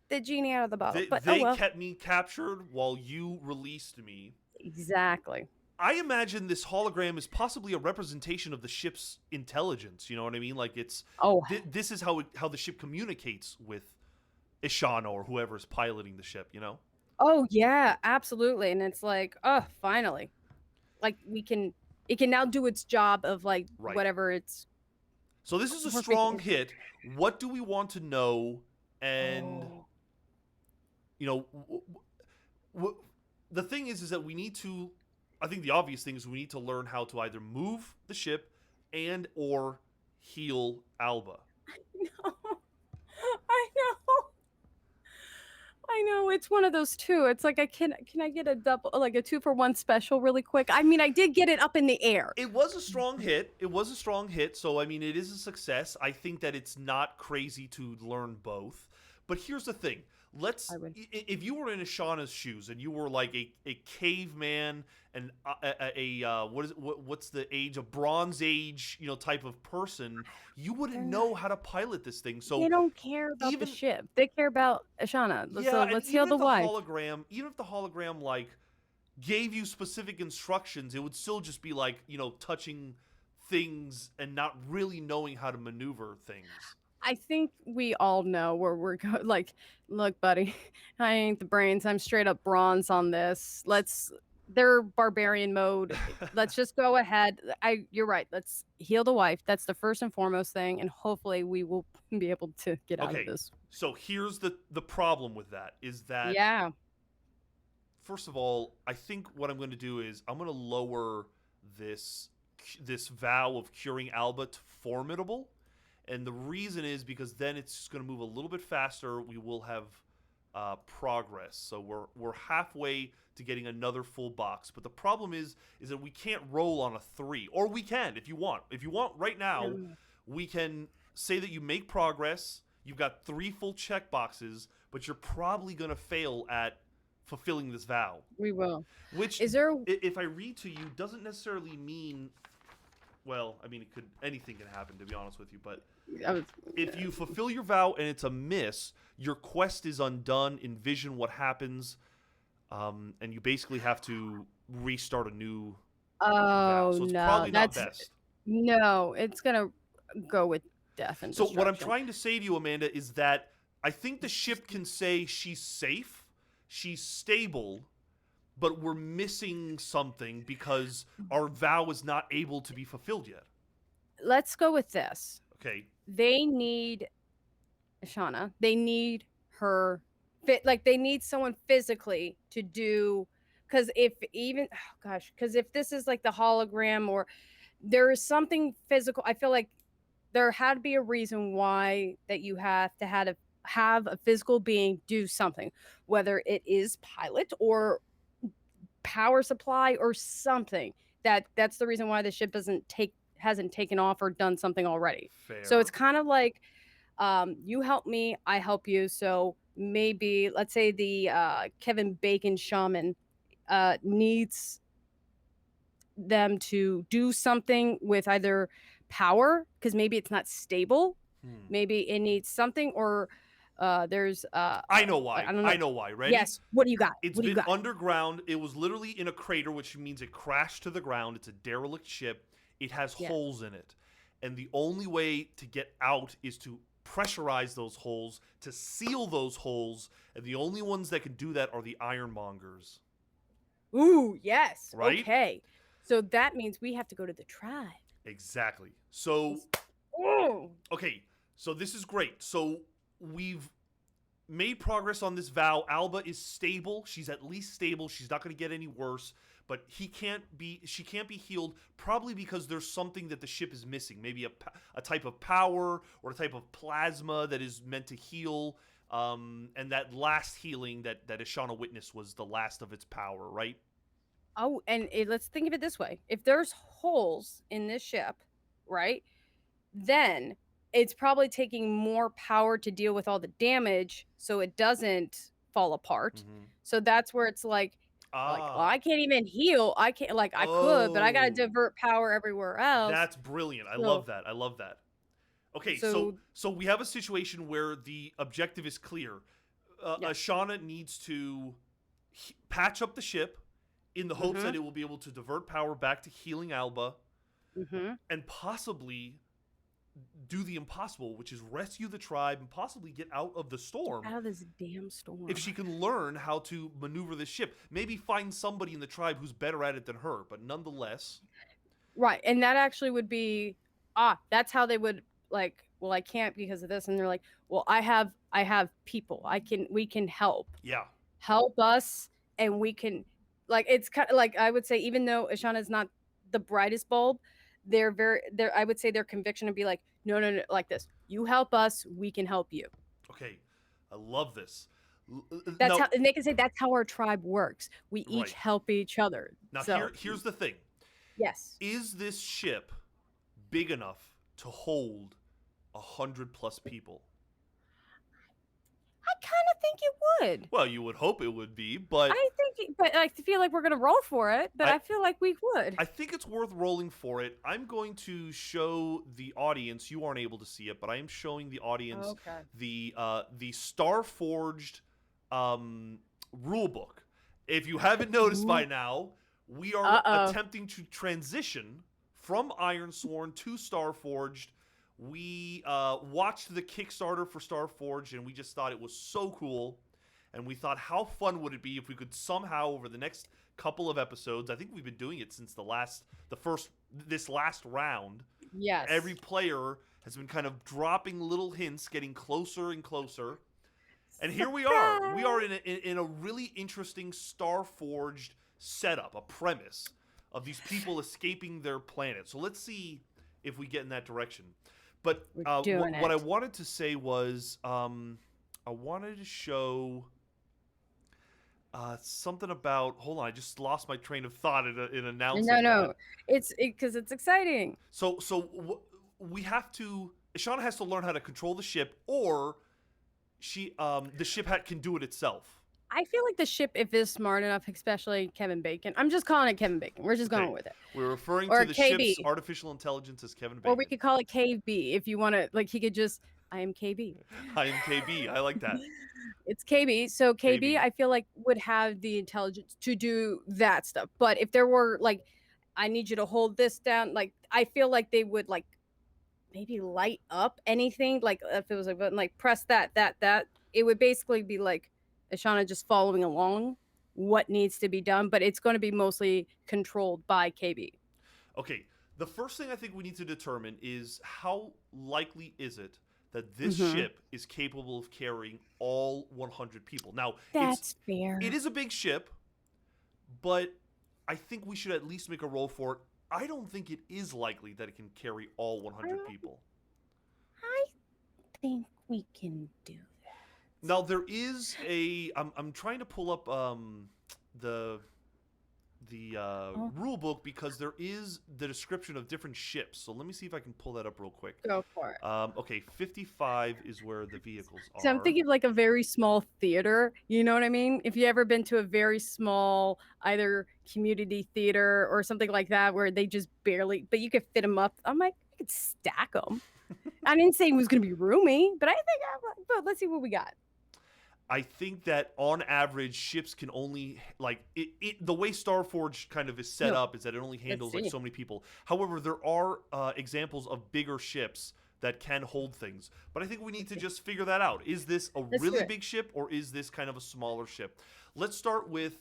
the genie out of the bottle. But oh They well. kept me captured while you released me. Exactly. I imagine this hologram is possibly a representation of the ship's intelligence. You know what I mean? Like it's Oh, this is how the ship communicates with Ishana or whoever's piloting the ship. oh yeah, absolutely. And it's like, oh, finally. Like it can now do its job of like Right. whatever it's So this is a strong perfect. hit. What do we want to know? And Oh. you know, the thing is that we need to. I think the obvious thing is we need to learn how to either move the ship and or heal Alba. No. I know. I know. It's one of those two. It's like can I get a double, like a 2-for-1 special really quick? I mean, I did get it up in the air. It was a strong hit. It was a strong hit. So I mean, it is a success. I think that it's not crazy to learn both. But here's the thing. I would. If you were in Ashana's shoes and you were like a caveman and what's the age, a Bronze Age type of person, you wouldn't know how to pilot this thing. They So don't care about the even ship. They care about Ashana. yeah, So and let's heal the wife. even if the hologram like gave you specific instructions, it would still just be like touching things and not really knowing how to maneuver things. I think we all know where we're going. Like, look, buddy, I ain't the brains. I'm straight up bronze on this. They're barbarian mode. Let's just go ahead. You're right. Let's heal the wife. That's the first and foremost thing, and hopefully we will be able to get out of Okay, this. so here's the problem with that is that Yeah. first of all, I think what I'm going to do is I'm going to lower this vow of curing Alba to formidable. And the reason is because then it's just going to move a little bit faster. We will have progress. So we're halfway to getting another full box. But the problem is that we can't roll on a 3, or we can if you want. If you want right now, we can say that you make progress. You've got 3 full check boxes, but you're probably going to fail at fulfilling this vow. We will. Which, Is there? if I read to you, doesn't necessarily mean. Well, I mean, anything can happen, to be honest with you, but if you fulfill your vow and it's a miss, your quest is undone. Envision what happens, and you basically have to restart a new vow. Oh So it's no, probably not best. no. It's gonna go with death and So what I'm destruction. trying to say to you, Amanda, is that I think the ship can say she's safe, she's stable, but we're missing something because our vow is not able to be fulfilled yet. Let's go with this. Okay. They need Ashana. They need her fit. Like they need someone physically to do. Because because if this is like the hologram or there is something physical, I feel like there had to be a reason why that you have to have a physical being do something, whether it is pilot or power supply or something. That's the reason why the ship hasn't taken off or done something already. Fair. So it's kind of like you help me, I help you. So maybe let's say the Kevin Bacon shaman needs them to do something with either power because maybe it's not stable, maybe it needs something, or there's I know why. I don't know. I know why. Ready? Yes. What do you got? It's What do you been got? underground. It was literally in a crater, which means it crashed to the ground. It's a derelict ship. It has Yeah. holes in it. And the only way to get out is to pressurize those holes, to seal those holes, and the only ones that can do that are the ironmongers. Ooh, yes. Right? Okay. So that means we have to go to the tribe. Exactly. So, Ooh. okay, so this is great. So we've made progress on this vow. Alba is stable. She's at least stable. She's not going to get any worse. But she can't be healed, probably because there's something that the ship is missing. Maybe a type of power or a type of plasma that is meant to heal. And that last healing that Ashana witnessed was the last of its power, right? Oh, and let's think of it this way. If there's holes in this ship, right, then it's probably taking more power to deal with all the damage so it doesn't fall apart. Mm-hmm. So that's where it's like, well, I can't even heal. I can't, like, I could, but I got to divert power everywhere else. That's brilliant. I So- love that. I love that. Okay, so So- we have a situation where the objective is clear. Yeah. Ashana needs to patch up the ship in the hopes that it will be able to divert power back to healing Alba and possibly do the impossible, which is rescue the tribe and possibly get out of the storm. Out of this damn storm. If she can learn how to maneuver this ship, maybe find somebody in the tribe who's better at it than her, but nonetheless. Right, and that actually would be, that's how they would, like, well, I can't because of this, and they're like, well, I have people. We can help. Yeah. Help us, and we can, like, it's kind of like, I would say, even though Ashana is not the brightest bulb, I would say their conviction would be like, no, like this. You help us, we can help you. Okay, I love this. That's how, and they can say that's how our tribe works. We each Right. help each other. Now, So, here's the thing. yes. Is this ship big enough to hold 100+ people? I kind of think it would. Well, you would hope it would be, but But I feel like we're gonna roll for it. But I feel like we would. I think it's worth rolling for it. I'm going to show the audience. You aren't able to see it, but I am showing the audience the Starforged rule book. If you haven't noticed by now, we are attempting to transition from Ironsworn to Starforged. We watched the Kickstarter for Starforged, and we just thought it was so cool. And we thought, how fun would it be if we could somehow, over the next couple of episodes, I think we've been doing it since this last round. Yes. Every player has been kind of dropping little hints, getting closer and closer. And here we are. We are in a really interesting Starforged setup, a premise of these people escaping their planet. So let's see if we get in that direction. But what I wanted to say was I wanted to show something about. Hold on, I just lost my train of thought in announcing. No, it's because it's exciting. So we have to. Ashana has to learn how to control the ship, or the ship can do it itself. I feel like the ship, if it's smart enough, especially Kevin Bacon. I'm just calling it Kevin Bacon. We're just going with it. We're referring Or to the KB. ship's artificial intelligence as Kevin Bacon. Or we could call it KB if you want to. Like, he could just, I am KB. I am KB. I like that. It's KB. So KB, KB. I feel like, would have the intelligence to do that stuff. But if there were, like, I need you to hold this down, like, I feel like they would, like, maybe light up anything. Like, if it was a button, like, press that. It would basically be like Ashana just following along what needs to be done. But it's going to be mostly controlled by KB. Okay. The first thing I think we need to determine is how likely is it that this ship is capable of carrying all 100 people. Now, that's fair. It is a big ship, but I think we should at least make a roll for it. I don't think it is likely that it can carry all 100 people. I think we can do that. Now, there is I'm trying to pull up the rule book because there is the description of different ships. So let me see if I can pull that up real quick. Go for it. Okay, 55 is where the vehicles are. So I'm thinking of like a very small theater. You know what I mean? If you ever been to a very small either community theater or something like that where they just barely, but you could fit them up. I'm like, you could stack them. I didn't say it was going to be roomy, but I think, but let's see what we got. I think that on average, ships can only, like, the way Starforge kind of is set up is that it only handles like so many people. However, there are examples of bigger ships that can hold things. But I think we need to just figure that out. Is this a Let's do really it. big ship, or is this kind of a smaller ship? Let's start with,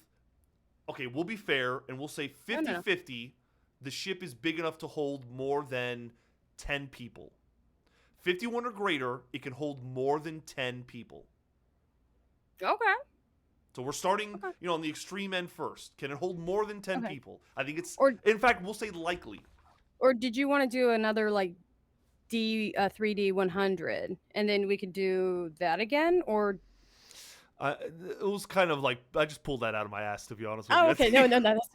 okay, we'll be fair, and we'll say 50-50. The ship is big enough to hold more than 10 people. 51 or greater, it can hold more than 10 people. Okay. So we're starting, on the extreme end first. Can it hold more than 10 people? I think it's, in fact, we'll say likely. Or did you want to do another like 3D 100, and then we could do that again? Or It was kind of like, I just pulled that out of my ass, to be honest with you. okay, no, that's,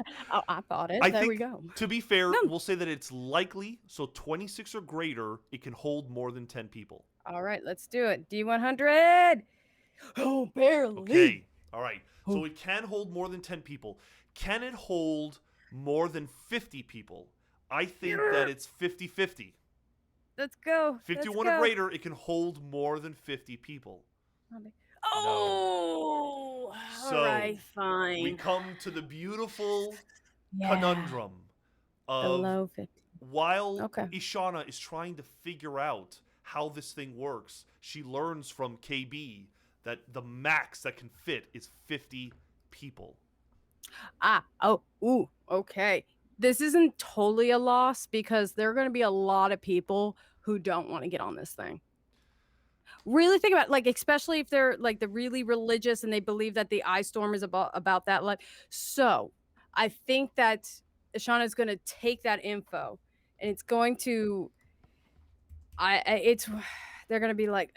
I thought it. There we go. To be fair, we'll say that it's likely, so 26 or greater, it can hold more than 10 people. All right, let's do it. D100. Oh, barely. Okay, all right. So it can hold more than 10 people. Can it hold more than 50 people? I think that it's 50-50. Let's go. 51 or greater, it can hold more than 50 people. Oh, So all right, fine. we come to the beautiful conundrum of below 50. While Ishana is trying to figure out how this thing works, she learns from KB that the max that can fit is 50 people. Okay. This isn't totally a loss because there are going to be a lot of people who don't want to get on this thing. Really think about, like, especially if they're like the really religious and they believe that the ice storm is about that. So I think that Ashana is going to take that info and it's going to, they're going to be like,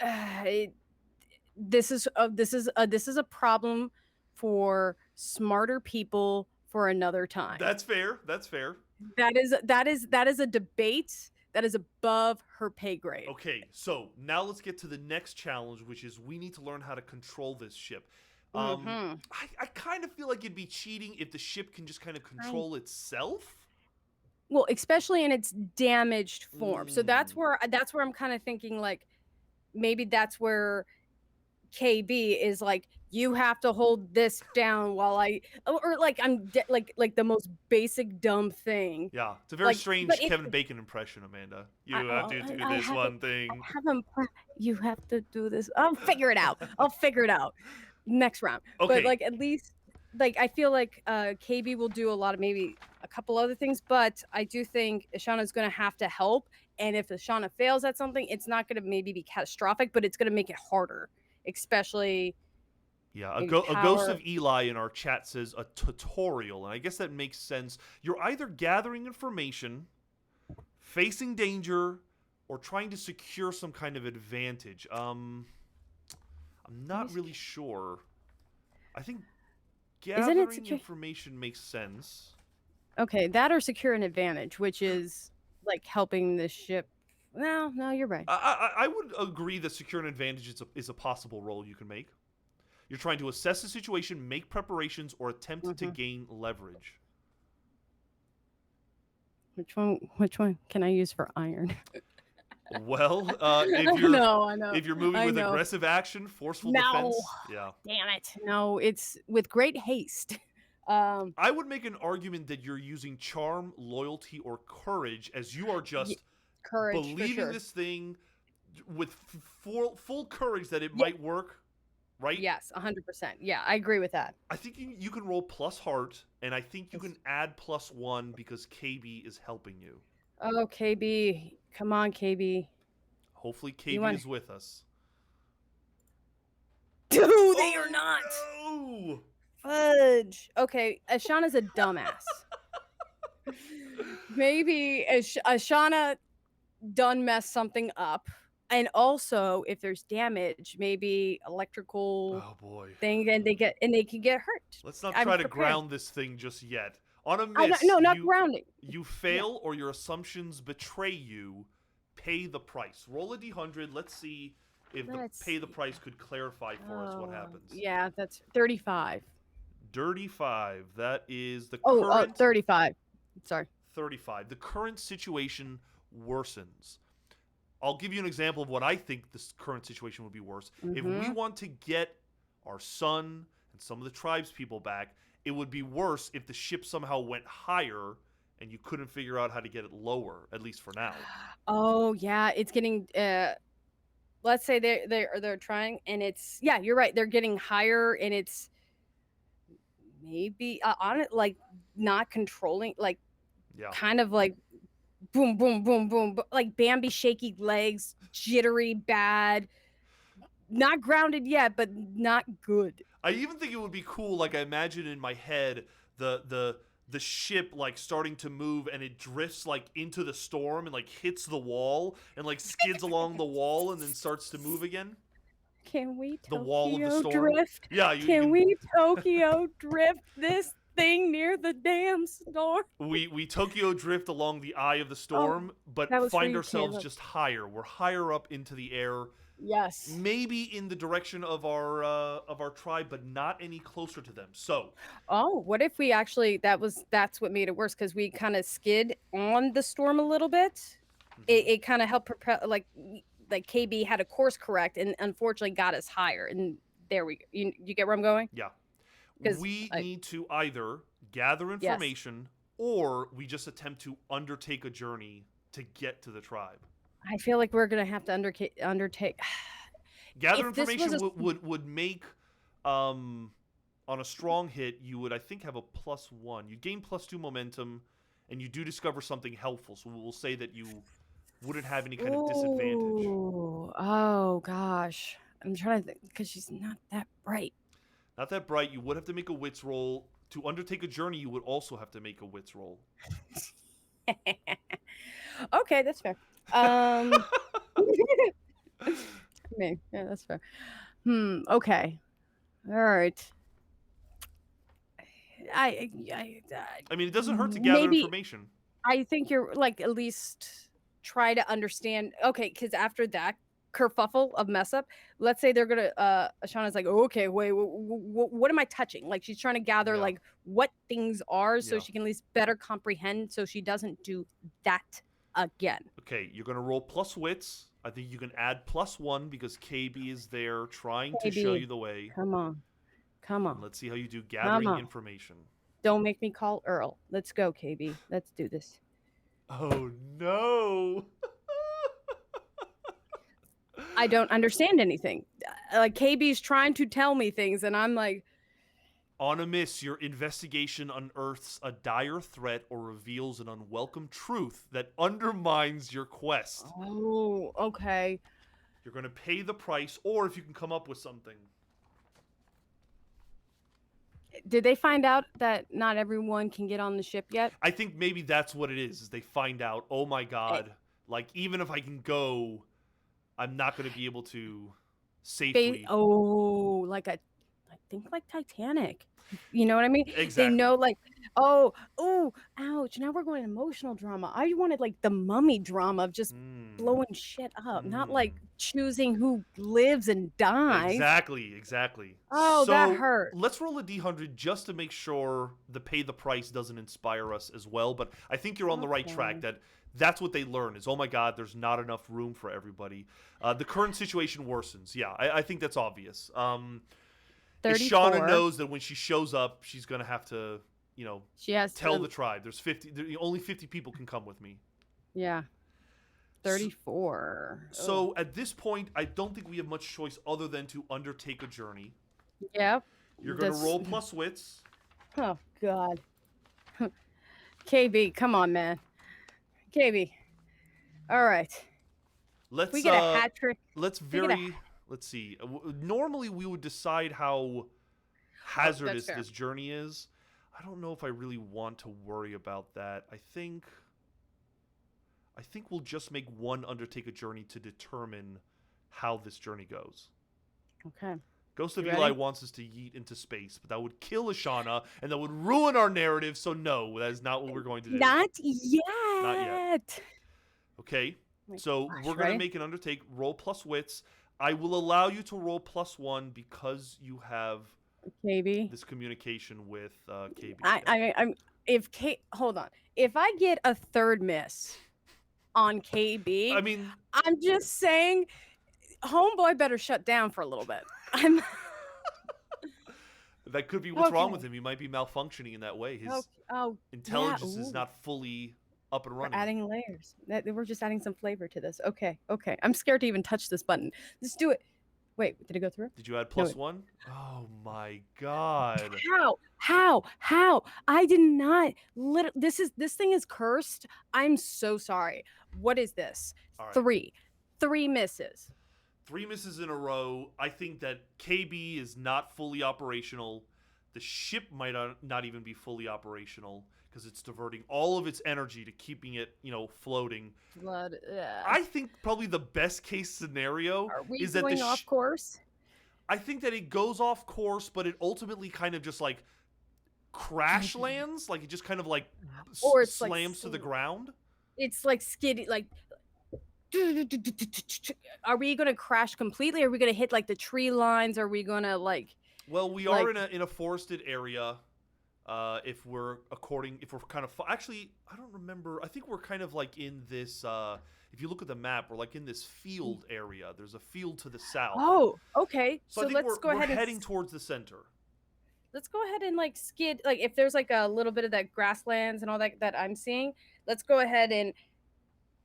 this is a problem for smarter people for another time. That's fair. That is a debate that is above her pay grade. Okay, so now let's get to the next challenge, which is we need to learn how to control this ship. I kind of feel like it'd be cheating if the ship can just kind of control itself. Well, especially in its damaged form. So that's where I'm kind of thinking, like, maybe that's where KB is like, you have to hold this down while I'm like the most basic dumb thing. Yeah, it's a very strange Kevin Bacon impression, Amanda. You have to do this one thing. You have to do this. I'll figure it out. Next round. Okay. But like at least like I feel like KB will do a lot of maybe a couple other things, but I do think Ashana's going to have to help. And if Ashana fails at something, it's not going to maybe be catastrophic, but it's going to make it harder, especially. Yeah, a Ghost of Eli in our chat says a tutorial, and I guess that makes sense. You're either gathering information, facing danger, or trying to secure some kind of advantage. I'm not really sure. I think gathering information makes sense. Okay, that or secure an advantage, which is like helping the ship. No, you're right. I would agree that secure an advantage is a possible role you can make. You're trying to assess the situation, make preparations, or attempt to gain leverage. Which one can I use for iron? Well, if you're moving with aggressive action, forceful defense, yeah. Damn it. No, it's with great haste. I would make an argument that you're using charm, loyalty, or courage, as you are just believing this thing with full courage that it might work. Right? Yes, 100%. Yeah, I agree with that. I think you can roll plus heart, and I think you can add +1 because KB is helping you. Oh, KB. Come on, KB. Hopefully KB is with us. Dude, they are not. No! Fudge. Okay, Ashana's a dumbass. Maybe Ashana done messed something up. And also, if there's damage, maybe electrical thing, and they can get hurt. Let's not try to ground this thing just yet. On a miss, not grounding. You fail, or your assumptions betray you. Pay the price. Roll a d100. Let's see if pay the price could clarify for us what happens. Yeah, that's 35. Dirty 5. That is the current. 35. Sorry. 35. The current situation worsens. I'll give you an example of what I think this current situation would be worse. If we want to get our son and some of the tribes people back, it would be worse if the ship somehow went higher and you couldn't figure out how to get it lower, at least for now. Oh yeah, it's getting. Let's say they're trying, and it's yeah, you're right. They're getting higher, and it's maybe on it like not controlling, like Yeah. kind of like boom, boom, boom, boom, like Bambi shaky legs, jittery, bad, not grounded yet, but not good. I even think it would be cool. Like I imagine in my head the ship like starting to move and it drifts like into the storm and like hits the wall and like skids along the wall and then starts to move again. Can we The wall of the Tokyo storm. drift? Yeah, you Can can. we Tokyo drift this thing near the damn storm? We Tokyo drift along the eye of the Oh, storm, that but was for find you, ourselves Caleb. just higher. We're higher up into the air, Yes. maybe in the direction of our tribe, but not any closer to them. So Oh, what if we actually that's what made it worse because we kind of skid on the storm a little bit. It kind of helped propel like KB had a course correct and unfortunately got us higher and there we go. You get where I'm going? yeah, 'Cause we need to either gather yes. information or we just attempt to undertake a journey to get to the tribe. I feel like we're gonna have to undertake. Gather If this was information a would make on a strong hit you would I think have a +1. You gain +2 momentum, and you do discover something helpful. So we'll say that you wouldn't have any kind of disadvantage. Ooh, oh gosh, I'm trying to think because she's not that bright. Not that bright. You would have to make a wits roll. To undertake a journey, you would also have to make a wits roll. Okay, that's fair. I mean, yeah, that's fair. Okay. All right. I I mean, it doesn't hurt to gather maybe information. I think you're like at least try to understand. Okay, because after that kerfuffle of mess up, let's say they're gonna. Ashana's like, oh, okay, wait, what am I touching? Like she's trying to gather Yeah. like what things are, so Yeah. she can at least better comprehend, so she doesn't do that again. Okay, you're gonna roll plus wits. I think you can add +1 because KB is there trying to show KB, you the way. come on, come And on, let's see how you do come gathering on. information. Don't make me call Earl. Let's go, KB. Let's do this. Oh no! I don't understand anything. Like KB's trying to tell me things, and I'm like, On a miss, your investigation unearths a dire threat or reveals an unwelcome truth that undermines your quest. oh, okay. You're going to pay the price, or if you can come up with something. Did they find out that not everyone can get on the ship yet? I think maybe that's what it is they find out, oh my god, like, even if I can go, I'm not going to be able to safely. Oh, I think like Titanic. You know what I mean? Exactly. They know like, oh, ouch. Now we're going emotional drama. I wanted like the mummy drama of just blowing shit up, not like choosing who lives and dies. Exactly. Oh, so that hurt. Let's roll a d100 just to make sure the pay the price doesn't inspire us as well. But I think you're on the right track. That's what they learn is, oh my god, there's not enough room for everybody. The current situation worsens. Yeah, I think that's obvious. 34. Shauna knows that when she shows up, she's gonna have to, She has tell to, the tribe. There's 50. Only 50 people can come with me. yeah. 34. So at this point, I don't think we have much choice other than to undertake a journey. Yep. You're going to roll plus wits. Oh, God. KB, come on, man. KB. All right. Let's we get a hat trick. Let's see. Normally we would decide how hazardous this journey is. I don't know if I really want to worry about that. I think we'll just make one undertake a journey to determine how this journey goes. Okay. Ghost of Eli wants us to yeet into space, but that would kill Ashana, and that would ruin our narrative, so no, that is not what we're going to do. Not yet. Not yet. Okay, so we're going to ready? make an undertake, roll plus wits. I will allow you to roll +1 because you have KB. this communication with KB. Hold on. If I get a third miss on KB, I mean, I'm just saying, homeboy better shut down for a little bit. That could be what's wrong Okay. with him. He might be malfunctioning in that way. His Oh, intelligence yeah. is Ooh. not fully up and We're running. adding layers. We're just adding some flavor to this. Okay. I'm scared to even touch this button. Let's do it. Wait, did it go through? Did you add No, +1? Oh my god. How? I did not. This thing is cursed. I'm so sorry. What is this? All right. 3 misses. 3 misses in a row. I think that KB is not fully operational. The ship might not even be fully operational because it's diverting all of its energy to keeping it, floating. Blood. I think probably the best case scenario Are we is that going off course? I think that it goes off course, but it ultimately kind of just like crash lands, like it just kind of like Or it's like slams to the ground. It's like skiddy, like. Are we gonna crash completely? Are we gonna hit like the tree lines? Are we gonna like? Well, we are in a forested area. If we're kind of actually, I don't remember. I think we're kind of like in this. If you look at the map, we're like in this field area. There's a field to the south. Oh, okay. So I think let's go ahead we're and heading towards the center. let's go ahead and like skid. Like if there's like a little bit of that grasslands and all that I'm seeing, let's go ahead and.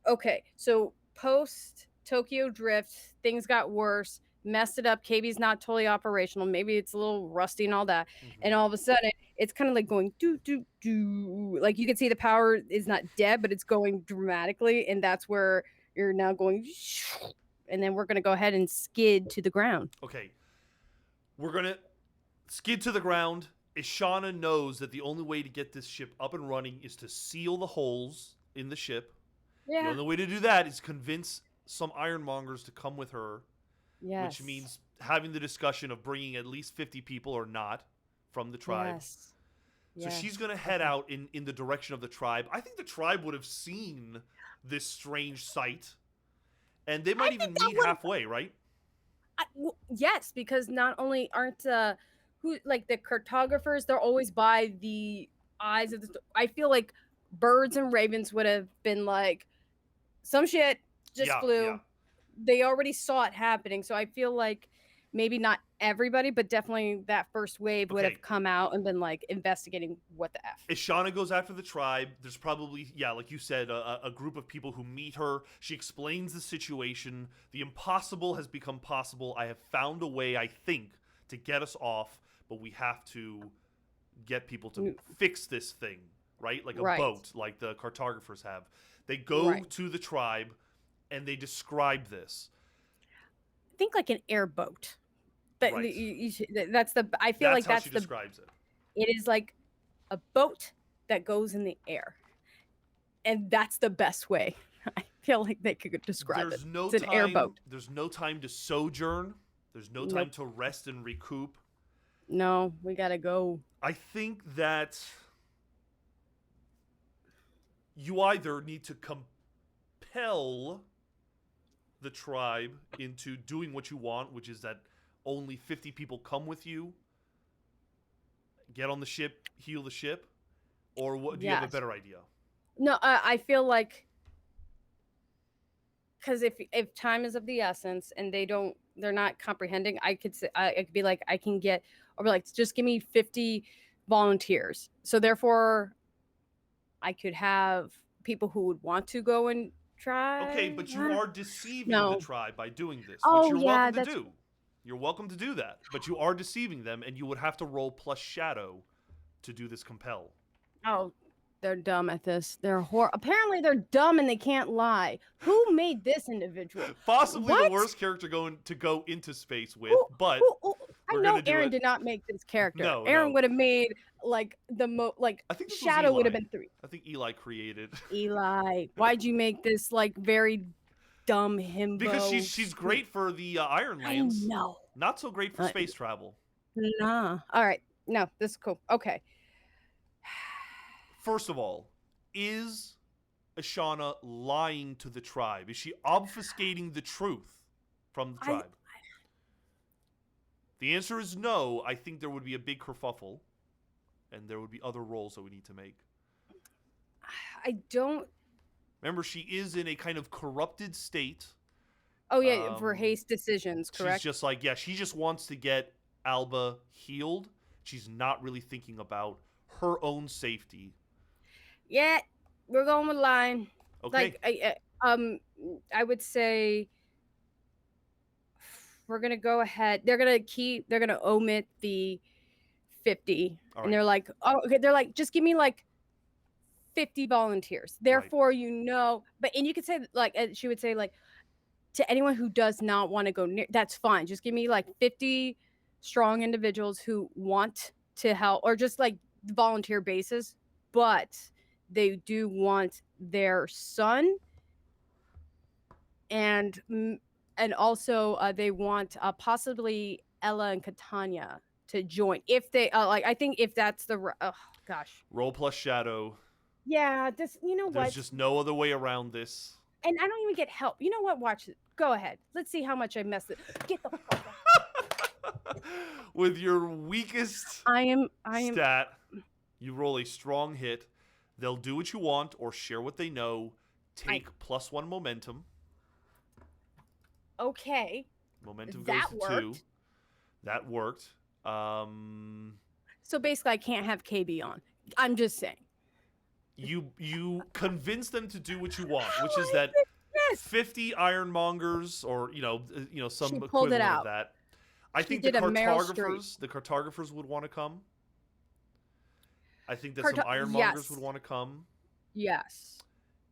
Okay, so post Tokyo Drift, things got worse. Messed it up. KB's not totally operational. Maybe it's a little rusty and all that. Mm-hmm. And all of a sudden, it's kind of like going do do do. Like you can see the power is not dead, but it's going dramatically, and that's where you're now going. And then we're gonna go ahead and skid to the ground. Okay, we're gonna skid to the ground. Ishana knows that the only way to get this ship up and running is to seal the holes in the ship. Yeah. The only way to do that is convince some ironmongers to come with her. Yes. Which means having the discussion of bringing at least 50 people or not from the tribe. Yes. So she's going to head out in the direction of the tribe. I think the tribe would have seen this strange sight. And they might even meet halfway, right? Yes, because not only aren't the cartographers, they're always by the eyes of the. I feel like birds and ravens would have been like, some shit just flew. Yeah. They already saw it happening, so I feel like maybe not everybody, but definitely that first wave would have come out and been like investigating what the F. Ishana goes after the tribe. There's probably, like you said, a group of people who meet her. She explains the situation. The impossible has become possible. I have found a way, I think, to get us off, but we have to get people to fix this thing, right? Like a boat, like the cartographers have. They go to the tribe, and they describe this. Think like an airboat. But right. That's the. I feel like that's how she describes it. It is like a boat that goes in the air, and that's the best way. I feel like they could describe it. It's an airboat. There's no time to sojourn. There's no time to rest and recoup. No, we gotta go. I think that you either need to compel the tribe into doing what you want, which is that only 50 people come with you, get on the ship, heal the ship, or what? Do you have a better idea? No, I feel like, because if time is of the essence and they're not comprehending, I could be like, I can get, or be like, just give me 50 volunteers. So therefore, I could have people who would want to go and try. Okay, but you are deceiving the tribe by doing this, which you're welcome to do. You're welcome to do that, but you are deceiving them, and you would have to roll plus shadow to do this compel. Oh, they're dumb at this. Apparently they're dumb and they can't lie. Who made this individual? Possibly the worst character to go into space with, but I know Aaron did not make this character. No, Aaron would have made like I think Shadow would have been 3. I think Eli created. Eli, why'd you make this like very dumb himbo? Because she's great for the Iron Lands. I know. Not so great for space travel. Nah. All right. No, this is cool. Okay. First of all, is Ishana lying to the tribe? Is she obfuscating the truth from the tribe? The answer is no. I think there would be a big kerfuffle, and there would be other roles that we need to make. I don't... Remember, she is in a kind of corrupted state. Oh, yeah, for haste decisions, correct? She's just like, she just wants to get Alba healed She's not really thinking about her own safety. Yeah, we're going with line. Okay. Like, I would say we're gonna go ahead. They're gonna omit the 50, All and right. they're like, oh, okay. They're like, just give me like 50 volunteers. Therefore, but and you could say like, she would say like, to anyone who does not want to go near, that's fine. Just give me like 50 strong individuals who want to help, or just like volunteer basis, but they do want their son, and also they want possibly Ella and Catania to join if they like. I think if that's the oh gosh, Roll plus shadow. yeah. This, you know There's what? just no other way around this. And I don't even get help. You know what? Watch it. Go ahead. Let's see how much I messed it. Get the fuck out. With your weakest I am stat, you roll a strong hit. They'll do what you want or share what they know. Take +1 momentum. okay. Momentum That goes to 2. worked. That worked. So basically, I can't have KB on. I'm just saying. You convince them to do what you want, which is that Yes. 50 ironmongers, or some She pulled equivalent it of out. that. I She think the did a Meryl Streep. cartographers would want to come. I think that some ironmongers would want to come. Yes.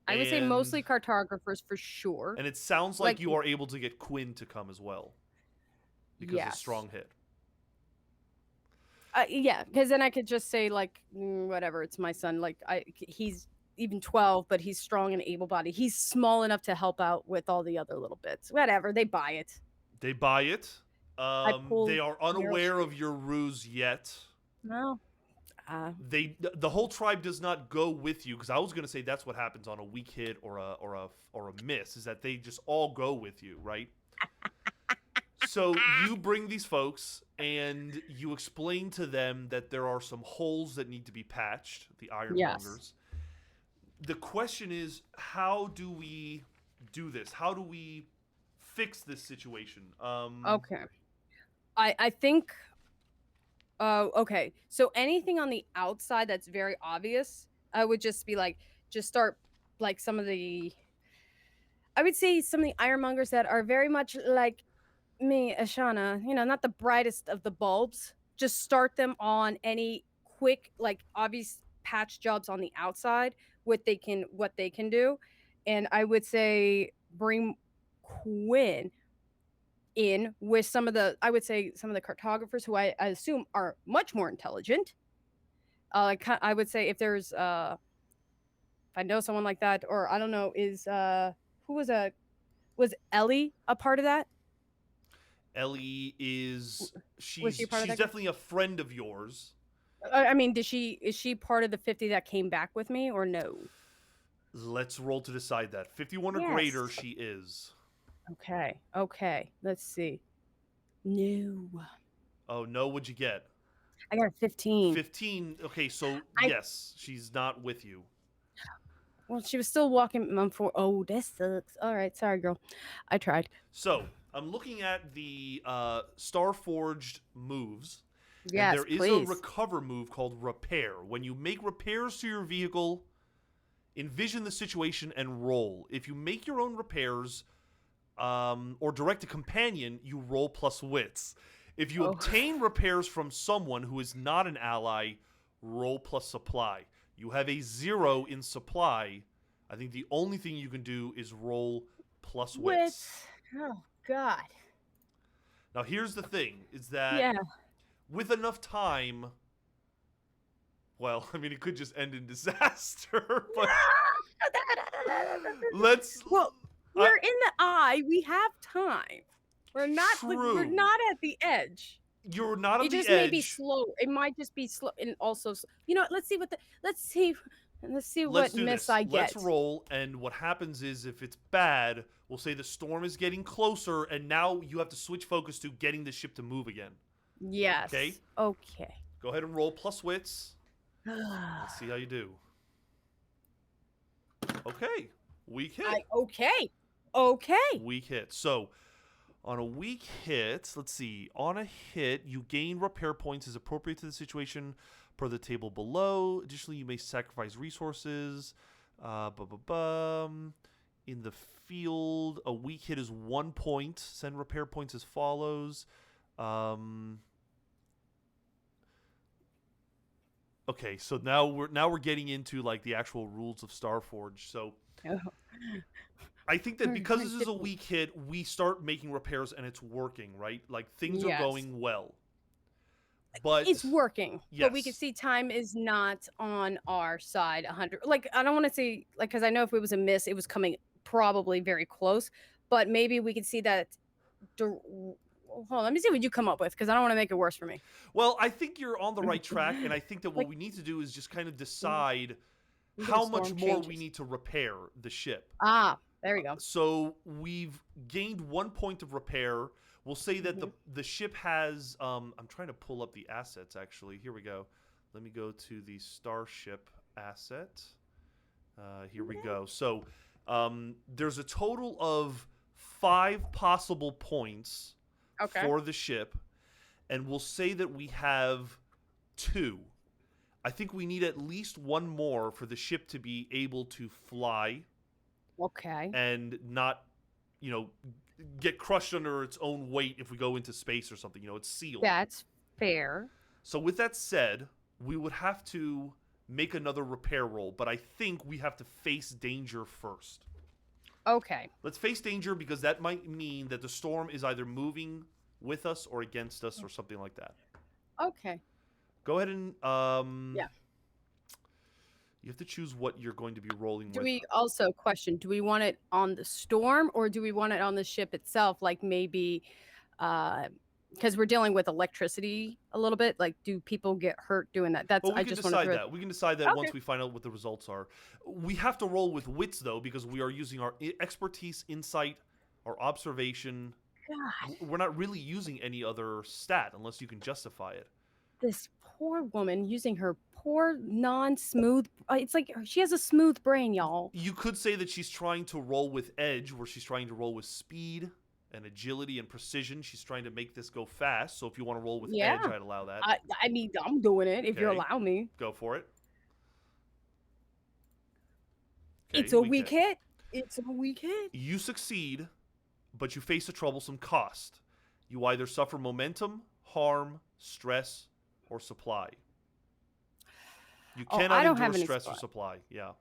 I would say mostly cartographers for sure. And it sounds like you are able to get Quinn to come as well. Because of strong hit. Yeah, because then I could just say like, whatever, it's my son. Like he's even 12, but he's strong and able-bodied. He's small enough to help out with all the other little bits. Whatever, they buy it. They buy it. They are unaware of your ruse yet. No. The whole tribe does not go with you, because I was going to say that's what happens on a weak hit or a miss, is that they just all go with you, right? So you bring these folks and you explain to them that there are some holes that need to be patched, the ironmongers. Yes. The question is, how do we do this? How do we fix this situation? Okay. I think okay. So anything on the outside that's very obvious, I would just be like, just start like I would say some of the ironmongers that are very much like me, Ashana, not the brightest of the bulbs. Just start them on any quick, like obvious patch jobs on the outside, what they can do. And I would say bring Quinn in with some of the cartographers who I assume are much more intelligent. I would say if there's if I know someone like that, or I don't know, was Ellie a part of that? Ellie she's part of definitely a friend of yours. I mean, is she part of the 50 that came back with me, or no? Let's roll to decide that. 51 or greater, she is. Okay. Let's see. No. Oh, no, what'd you get? I got a 15. 15. Okay, so yes, she's not with you. Well, she was still walking. Oh, that sucks. All right, sorry, girl. I tried. So I'm looking at the Starforged moves. Yes, and there is a recover move called Repair. When you make repairs to your vehicle, envision the situation and roll. If you make your own repairs or direct a companion, you roll plus wits. If you obtain repairs from someone who is not an ally, roll plus supply. You have a 0 in supply. I think the only thing you can do is roll plus wits. Oh, God. Now, here's the thing, is that with enough time, well, I mean, it could just end in disaster, but let's... Well, we're in the eye. We have time. We're not True. We're not at the edge. You're not on the edge. It just may be slow. It might just be slow, and also, let's see what miss I get. Let's roll, and what happens is, if it's bad, we'll say the storm is getting closer, and now you have to switch focus to getting the ship to move again. Yes. Okay. Go ahead and roll plus wits. Let's see how you do. Okay. Weak hit. Okay. Weak hit. So, On a weak hit, let's see. On a hit, you gain repair points as appropriate to the situation per the table below. Additionally, you may sacrifice resources. In the field, a weak hit is 1 point. Send repair points as follows. Okay, so now we're getting into like the actual rules of Starforge. So Oh. I think that because this is a weak hit, we start making repairs and it's working, right? Like things are Yes. going well. But It's working, but we can yes. see time is not on our side 100. Like, I don't want to say, like, because I know if it was a miss, it was coming probably very close, but maybe we can see that. Hold on, let me see what you come up with, because I don't want to make it worse for me. Well, I think you're on the right track, and I think that what we need to do is just kind of decide how much more we need to repair the ship. Ah, there we go. So we've gained 1 point of repair. We'll say that the ship has. I'm trying to pull up the assets. Actually, here we go. Let me go to the starship asset. Here we go. So there's a total of 5 possible points for the ship, and we'll say that we have 2. I think we need at least 1 more for the ship to be able to fly. Okay. And not, get crushed under its own weight if we go into space or something. It's sealed. That's fair. So with that said, we would have to make another repair roll, but I think we have to face danger first. Okay. Let's face danger because that might mean that the storm is either moving with us or against us or something like that. Okay. Go ahead and yeah. You have to choose what you're going to be rolling with. Do we also do we want it on the storm or do we want it on the ship itself? Like maybe because we're dealing with electricity a little bit. Like, do people get hurt doing that? That's well, we I can just decide want to that. We can decide that once we find out what the results are. We have to roll with wits though because we are using our expertise, insight, our observation. God. We're not really using any other stat unless you can justify it. This poor woman using her poor non-smooth. It's like she has a smooth brain, y'all. You could say that she's trying to roll with edge, where she's trying to roll with speed and agility and precision. She's trying to make this go fast. So if you want to roll with edge, I'd allow that. I mean, I'm doing it if you allow me. Go for it. Okay, it's a weak hit. It's a weak hit. You succeed, but you face a troublesome cost. You either suffer momentum, harm, stress, or supply. You cannot endure stress or supply. Yeah.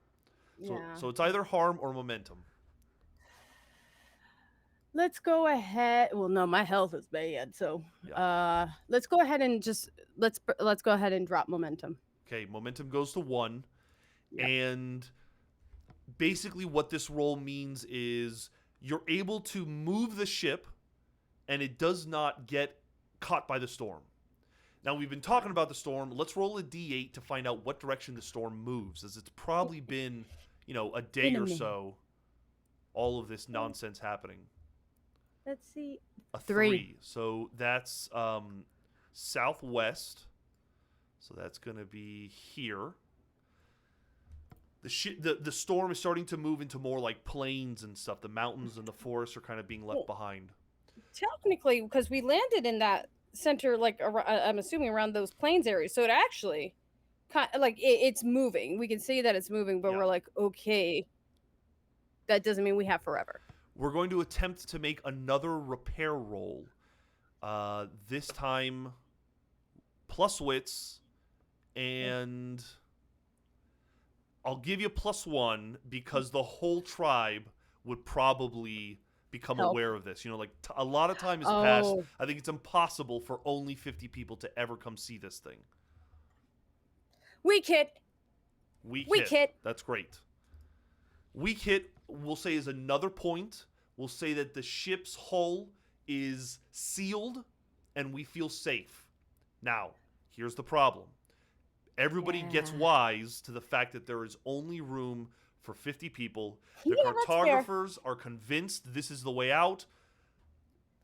So it's either harm or momentum. Let's go ahead. Well, no, my health is bad, so let's go ahead and let's go ahead and drop momentum. Okay, momentum goes to 1, and basically what this roll means is you're able to move the ship, and it does not get caught by the storm. Now, we've been talking about the storm. Let's roll a d8 to find out what direction the storm moves, as it's probably been, a day or so, all of this nonsense happening. Let's see. A 3. So that's southwest. So that's going to be here. The storm is starting to move into more like plains and stuff. The mountains and the forests are kind of being left behind. Technically, because we landed in that center, like I'm assuming around those plains areas, so it actually kind of like it's moving. We can see that it's moving, but we're like, okay, that doesn't mean we have forever. We're going to attempt to make another repair roll. This time plus wits, and I'll give you +1 because the whole tribe would probably become aware of this. A lot of time has passed. I think it's impossible for only 50 people to ever come see this thing. Weak hit. Weak hit. That's great. Weak hit, we'll say, is another point. We'll say that the ship's hull is sealed and we feel safe. Now, here's the problem. Everybody gets wise to the fact that there is only room for 50 people. The cartographers are convinced this is the way out.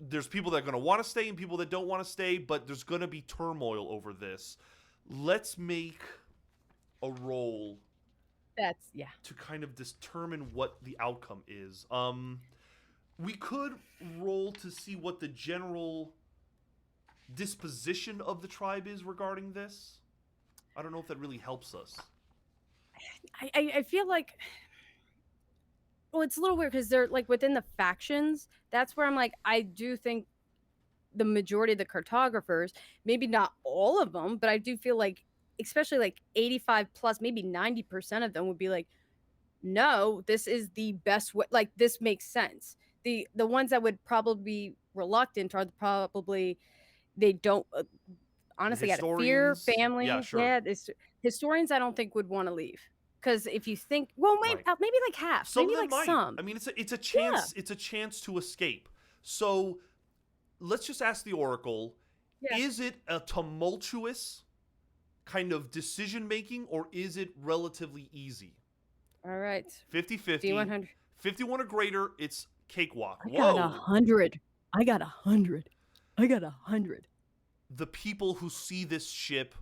There's people that are going to want to stay and people that don't want to stay, but there's going to be turmoil over this. Let's make a roll to kind of determine what the outcome is. We could roll to see what the general disposition of the tribe is regarding this. I don't know if that really helps us. I feel like, well, it's a little weird because they're like within the factions. That's where I'm like, I do think the majority of the cartographers, maybe not all of them, but I do feel like, especially like 85 plus, maybe 90% of them would be like, no, this is the best way. Like this makes sense. The ones that would probably be reluctant are probably they don't The honestly got a fear historians, yeah, family. sure, Yeah, this historians I don't think would want to leave because if you think, well, right. maybe like half, Some maybe of them like might. some. I mean, it's a Yeah, chance. It's a chance to escape. So let's just ask the Oracle: yeah. is it a tumultuous kind of decision making, or is it relatively easy? All right. 50-50. D100. 51 or greater, it's cakewalk. I got Whoa! 100. I got 100. I got 100. The people who see this ship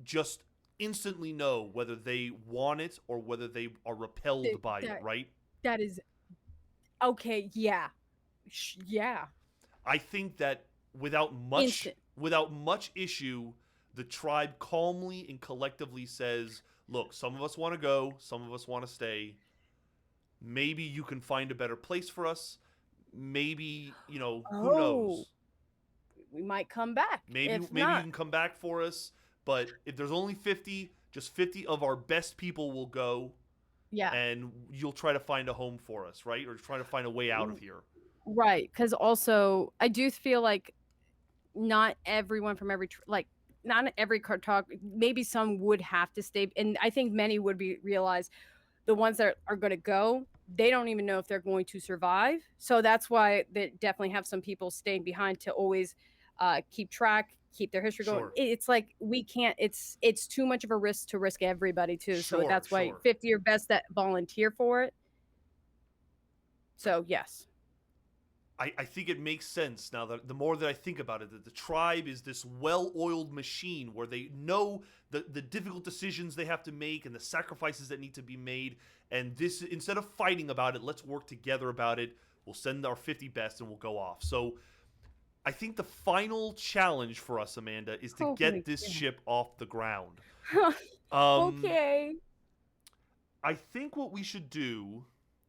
just instantly know whether they want it or whether they are repelled by it, right? That is okay. Yeah, yeah. I think that without much Instant. without much issue, the tribe calmly and collectively says, "Look, some of us want to go, some of us want to stay. Maybe you can find a better place for us. Maybe, who Oh, knows? we might come back. Maybe If maybe you not, can come back for us, but if there's only 50, just 50 of our best people will go yeah. and you'll try to find a home for us, right? Or try to find a way out of here." Right. Because also, I do feel like not everyone from every like not every cartog. Maybe some would have to stay, and I think many would be realize the ones that are going to go. They don't even know if they're going to survive. So that's why they definitely have some people staying behind to always keep track, keep their history going. Sure. It's like we can't. It's too much of a risk to risk everybody too. So Sure, that's why sure. 50 are best that volunteer for it. So yes. I think it makes sense now that the more that I think about it, that the tribe is this well-oiled machine where they know the difficult decisions they have to make and the sacrifices that need to be made. And this, instead of fighting about it, let's work together about it. We'll send our 50 best and we'll go off. So I think the final challenge for us, Amanda, is to Oh get my this God. ship off the ground. Um, Okay. I think what we should do,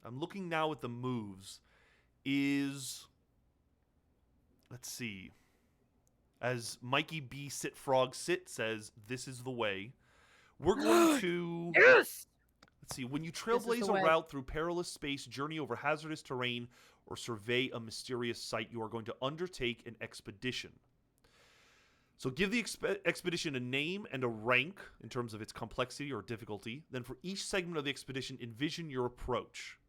I'm looking now at the moves, is, let's see, as Mikey B. Sit Frog Sit says, this is the way. We're going to, Yes. let's see, when you This is the trailblaze a way. route through perilous space, journey over hazardous terrain, or survey a mysterious site, you are going to undertake an expedition. So give the expedition a name and a rank in terms of its complexity or difficulty. Then for each segment of the expedition, envision your approach.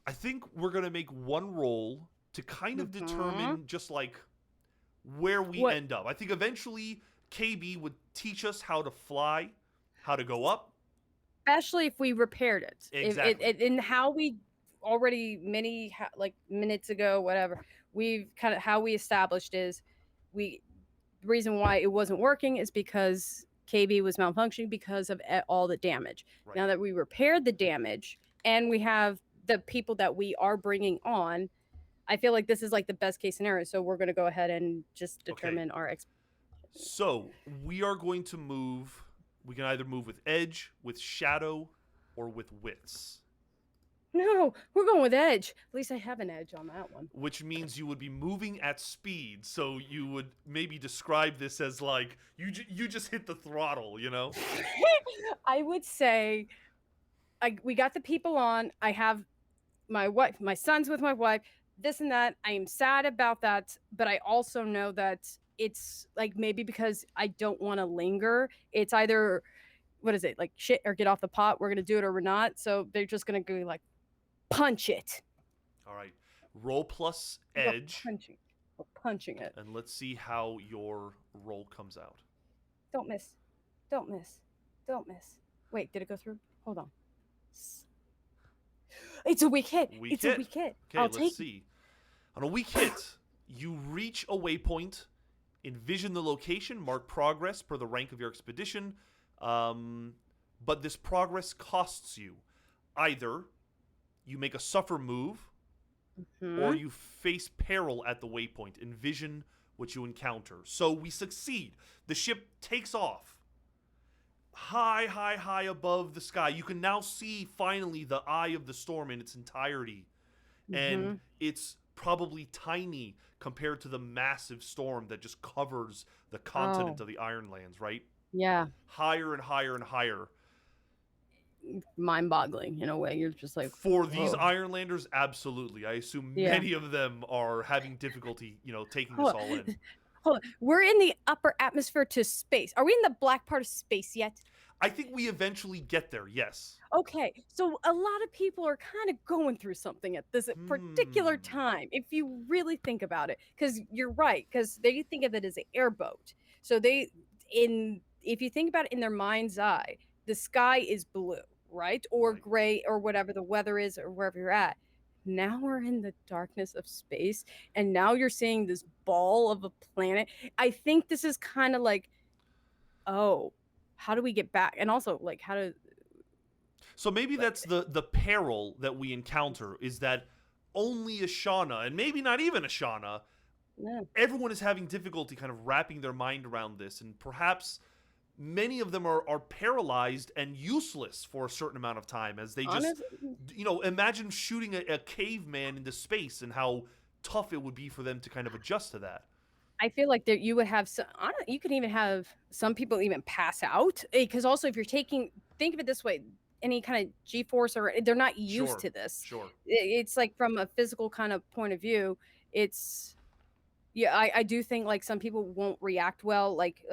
I think we're going to make one roll to kind of determine just like where we What- end up. I think eventually KB would teach us how to fly, how to go up. Especially if we repaired it. Exactly. In how we already like minutes ago, whatever, we've kind of how we established is the reason why it wasn't working is because KB was malfunctioning because of all the damage. Right. Now that we repaired the damage and we have the people that we are bringing on, I feel like this is like the best case scenario. So we're going to go ahead and just determine our So we are going to move. We can either move with edge, with shadow, or with wits. No, we're going with edge. At least I have an edge on that one. Which means you would be moving at speed. So you would maybe describe this as like you just hit the throttle, you know? I would say we got the people on. I have my wife, my son's with my wife, this and that. I am sad about that, but I also know that it's like maybe because I don't want to linger. It's either what is it like shit or get off the pot. We're gonna do it or we're not. So they're just gonna go like punch it. All right. Roll plus We're edge. punching it. And let's see how your roll comes out. Don't miss. Don't miss. Don't miss. Wait, did it go through? Hold on. It's a weak hit. A weak it's hit. a weak hit. Okay, I'll let's take see. On a weak hit, you reach a waypoint, envision the location, mark progress per the rank of your expedition, but this progress costs you. Either you make a suffer move, or Mhm. you face peril at the waypoint. Envision what you encounter. So we succeed. The ship takes off high, high, high above the sky. You can now see finally the eye of the storm in its entirety. And Mhm. it's probably tiny compared to the massive storm that just covers the continent Oh, of the Ironlands, right? yeah. Higher and higher and higher. Mind-boggling in a way. You're just like, For these whoa. Ironlanders, absolutely. I assume Yeah. many of them are having difficulty, taking this Hold all in. on. Hold on. We're in the upper atmosphere to space. Are we in the black part of space yet? I think we eventually get there, yes. Okay, so a lot of people are kind of going through something at this particular Hmm. time, if you really think about it. Because you're right, because they think of it as an airboat. So if you think about it in their mind's eye, the sky is blue, right? Or Right. gray, or whatever the weather is, or wherever you're at. Now we're in the darkness of space, and now you're seeing this ball of a planet. I think this is kind of like, oh, how do we get back? And also, like, how do So maybe like, that's the peril that we encounter is that only Ashana, and maybe not even Ashana, yeah. everyone is having difficulty kind of wrapping their mind around this, and perhaps many of them are paralyzed and useless for a certain amount of time as they just, Honestly, imagine shooting a caveman into space and how tough it would be for them to kind of adjust to that. I feel like that you would have some. You could even have some people even pass out because also if you're taking, think of it this way, any kind of G-force or they're not used Sure, to this. sure. It's like from a physical kind of point of view. It's yeah, I do think like some people won't react well, like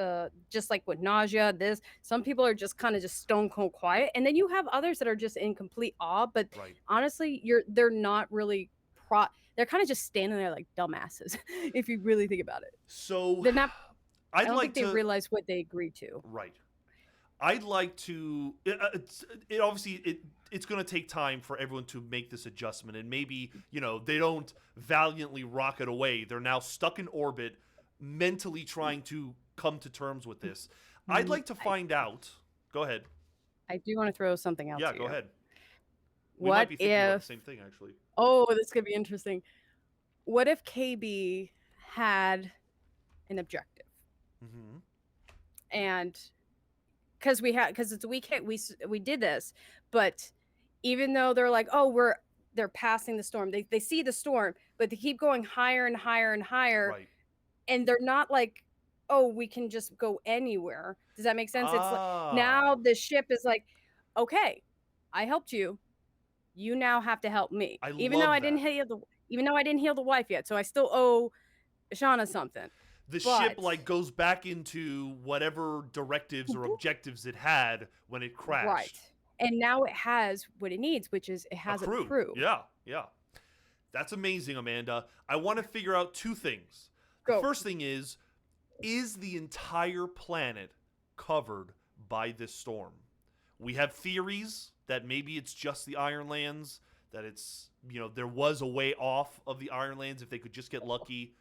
just like with nausea. This some people are just kind of just stone cold quiet, and then you have others that are just in complete awe. But Right. honestly, they're not really they're kind of just standing there like dumbasses if you really think about it. So They're not. I I'd don't like think they to. realize what they agreed to. Right. I'd like to. It obviously it's going to take time for everyone to make this adjustment, and maybe they don't valiantly rocket away. They're now stuck in orbit, mentally trying to come to terms with this. I'd Mm, like to find out. Go ahead. I do want to throw something out Yeah, to go you. ahead. We might What be thinking about the if? same thing, actually. Oh, this could be interesting. What if KB had an objective, Mm-hmm. and because it's a week hit, we did this, but even though they're like, oh, they're passing the storm, they see the storm, but they keep going higher and higher and higher, Right. and they're not like, oh, we can just go anywhere. Does that make sense? It's like now Ah, the ship is like, okay, I helped you. You now have to help me. I Even though love I didn't that. heal the even though I didn't heal the wife yet, so I still owe Shauna something. The ship But like goes back into whatever directives or objectives it had when it right. crashed. And now it has what it needs, which is it A has a crew. crew. Yeah, yeah. That's amazing, Amanda. I want to figure out two things. The Go. first thing is the entire planet covered by this storm? We have theories that maybe it's just the Ironlands, that it's, there was a way off of the Ironlands if they could just get lucky.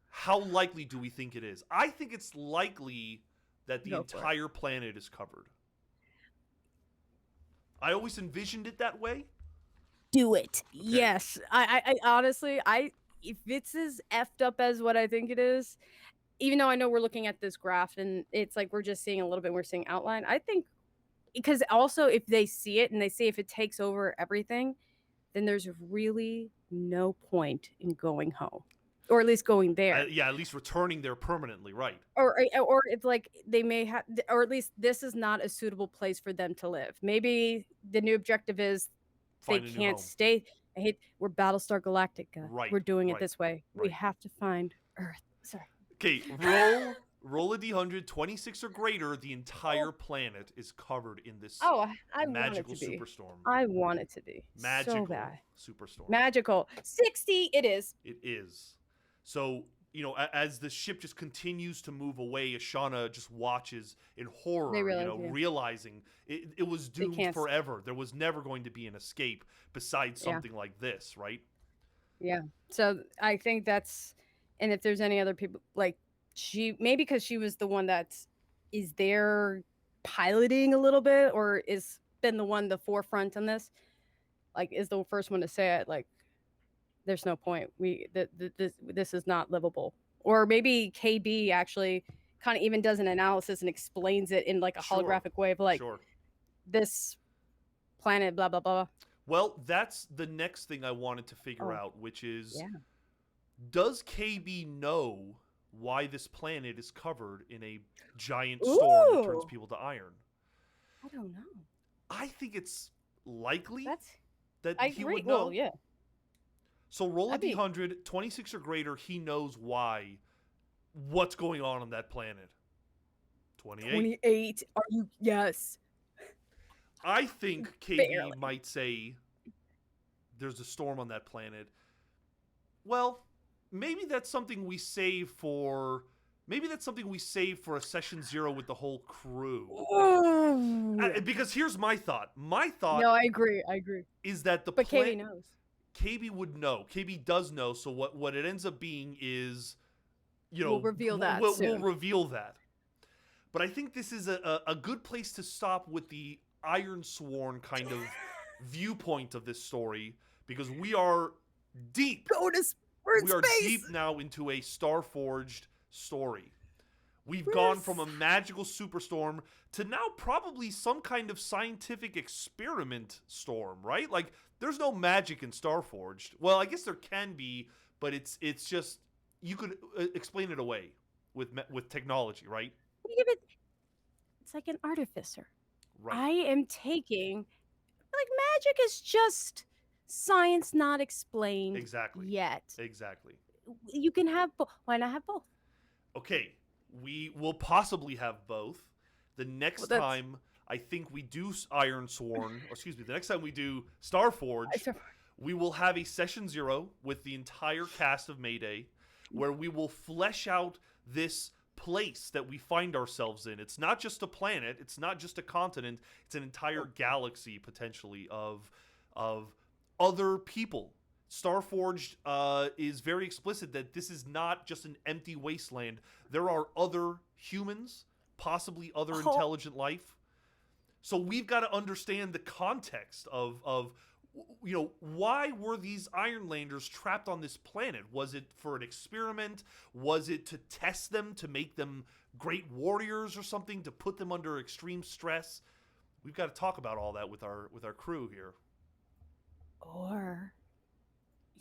How likely do we think it is? I think it's likely that the Go for it. entire planet is covered. I always envisioned it that way. Do it. Yes. I honestly, if it's as effed up as what I think it is, even though I know we're looking at this graph and it's like we're just seeing a little bit, we're seeing outline. I think because also if they see it and they see if it takes over everything, then there's really no point in going home, or at least going there. Yeah, at least returning there permanently, right? Or it's like they may have, or at least this is not a suitable place for them to live. Maybe the new objective is they Find a new can't home. stay. We're Battlestar Galactica. Right, We're doing it right, this way. We right. have to find Earth. Sorry. Okay, roll a d100, 26 or greater. The entire planet is covered in this Oh, I magical want it to be. superstorm. I want it to be Magical so bad. superstorm. Magical. 60 it is. It is. So, as the ship just continues to move away, Ashana just watches in horror, They realize, yeah. realizing it was doomed can't- forever. There was never going to be an escape besides Yeah. something like this, right? Yeah. So I think that's, and if there's any other people, like maybe because she was the one that is there piloting a little bit, or is been the forefront on this, like is the first one to say it, like there's no point. This is not livable. Or maybe KB actually kind of even does an analysis and explains it in like a Sure. holographic way of like Sure. this planet, blah blah blah. Well, that's the next thing I wanted to figure Oh, out, which is yeah. does KB know why this planet is covered in a giant storm that turns Ooh. people to iron? I don't know. I think it's likely That's that I he agree. would know. Well, yeah. So roll a That'd be d100, 26 or greater, he knows why, what's going on that planet. 28. 28. Are you? Yes. I think KB Barely. might say there's a storm on that planet. Well, maybe that's something we save for. Maybe that's something we save for a session 0 with the whole crew. Because here's my thought. My thought No, I agree. I agree. is that the But KB knows. KB would know. KB does know. So what it ends up being is, We'll reveal that We'll soon. reveal that. But I think this is a good place to stop with the Ironsworn kind of viewpoint of this story, because we are deep. We're We are deep now into a Starforged story. We've gone from a magical superstorm to now probably some kind of scientific experiment storm, right? Like, there's no magic in Starforged. Well, I guess there can be, but it's just, you could explain it away with technology, right? It's like an artificer. Right. I am taking like magic is just science not explained Exactly. yet. Exactly. You can have both. Why not have both? Okay, we will possibly have both. The next time I think we do Ironsworn, or excuse me, the next time we do Starforged, we will have a session 0 with the entire cast of Mayday, where we will flesh out this place that we find ourselves in. It's not just a planet, it's not just a continent, it's an entire galaxy potentially of other people. Starforged is very explicit that this is not just an empty wasteland. There are other humans, possibly other intelligent life. So we've got to understand the context of why were these Ironlanders trapped on this planet? Was it for an experiment? Was it to test them, to make them great warriors or something, to put them under extreme stress? We've got to talk about all that with our crew here. Or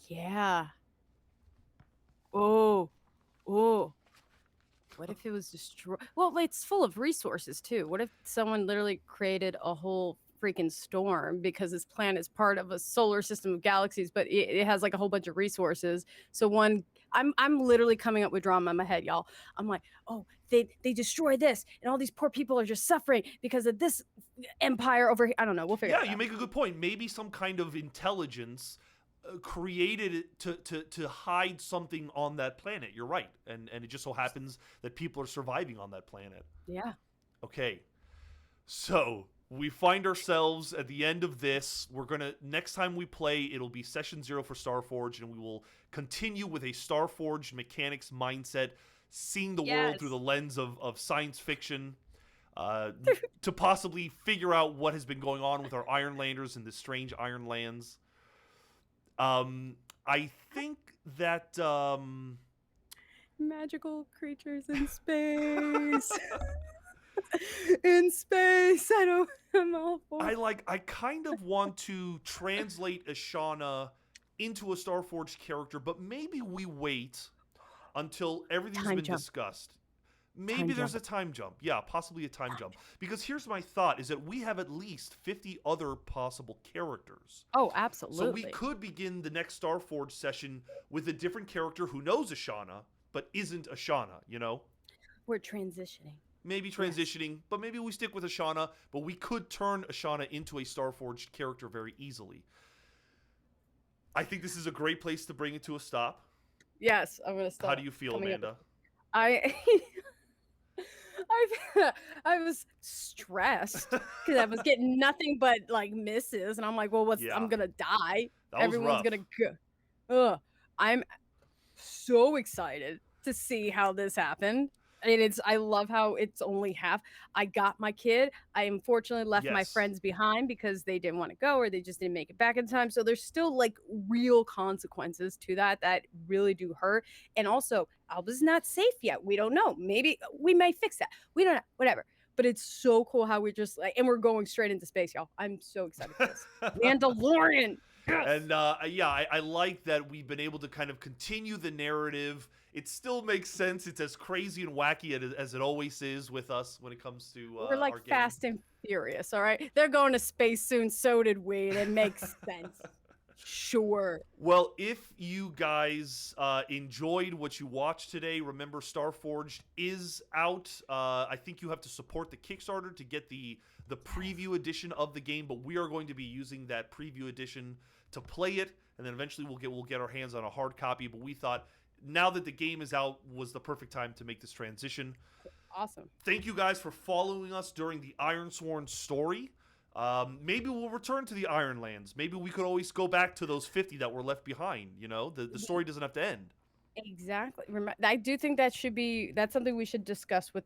yeah. Oh. What if it was destroyed? Well, it's full of resources too. What if someone literally created a whole freaking storm because this planet is part of a solar system of galaxies, but it has like a whole bunch of resources. So I'm literally coming up with drama in my head, y'all. I'm like, oh, they destroy this, and all these poor people are just suffering because of this empire over here. I don't know. We'll figure it out. Yeah, you make a good point. Maybe some kind of intelligence created it to hide something on that planet. You're right, and it just so happens that people are surviving on that planet. Yeah. Okay, so we find ourselves at the end of this. We're gonna, next time we play, it'll be session 0 for Starforged, and we will continue with a Starforged mechanics mindset, seeing the world through the lens of science fiction, to possibly figure out what has been going on with our Ironlanders in the strange Iron Lands. I think that magical creatures in space. In space. I'm all for it. I kind of want to translate Ashana into a Starforged character, but maybe we wait until everything's been discussed. Maybe there's a time jump. Yeah, possibly a time jump. Because here's my thought, is that we have at least 50 other possible characters. Oh, absolutely. So we could begin the next Starforged session with a different character who knows Ashana, but isn't Ashana, you know? We're transitioning. Maybe transitioning, but maybe we stick with Ashana, but we could turn Ashana into a Starforged character very easily. I think this is a great place to bring it to a stop. Yes, I'm going to stop. How do you feel, Amanda? I was stressed because I was getting nothing but like misses, and I'm like, well, I'm gonna die. Everyone's gonna go. I'm so excited to see how this happened. I love how it's only half. I got my kid. I unfortunately left my Yes. friends behind because they didn't want to go or they just didn't make it back in time. So there's still like real consequences to that really do hurt. And also, Alba's not safe yet. We don't know. Maybe we may fix that. We don't know. Whatever. But it's so cool how we're just like, and we're going straight into space, y'all. I'm so excited for this. Mandalorian. Yes. And yeah, I like that we've been able to kind of continue the narrative. It still makes sense. It's as crazy and wacky as it always is with us when it comes to We're like our game. Fast and Furious, all right? They're going to space soon. So did we. It makes sense. Sure. Well, if you guys enjoyed what you watched today, remember Starforged is out. I think you have to support the Kickstarter to get the preview edition of the game, but we are going to be using that preview edition to play it, and then eventually we'll get our hands on a hard copy. But we thought now that the game is out was the perfect time to make this transition. Awesome. Thank you guys for following us during the Ironsworn story. Maybe we'll return to the Ironlands. Maybe we could always go back to those 50 that were left behind. You know, the story doesn't have to end. Exactly. I do think that's something we should discuss with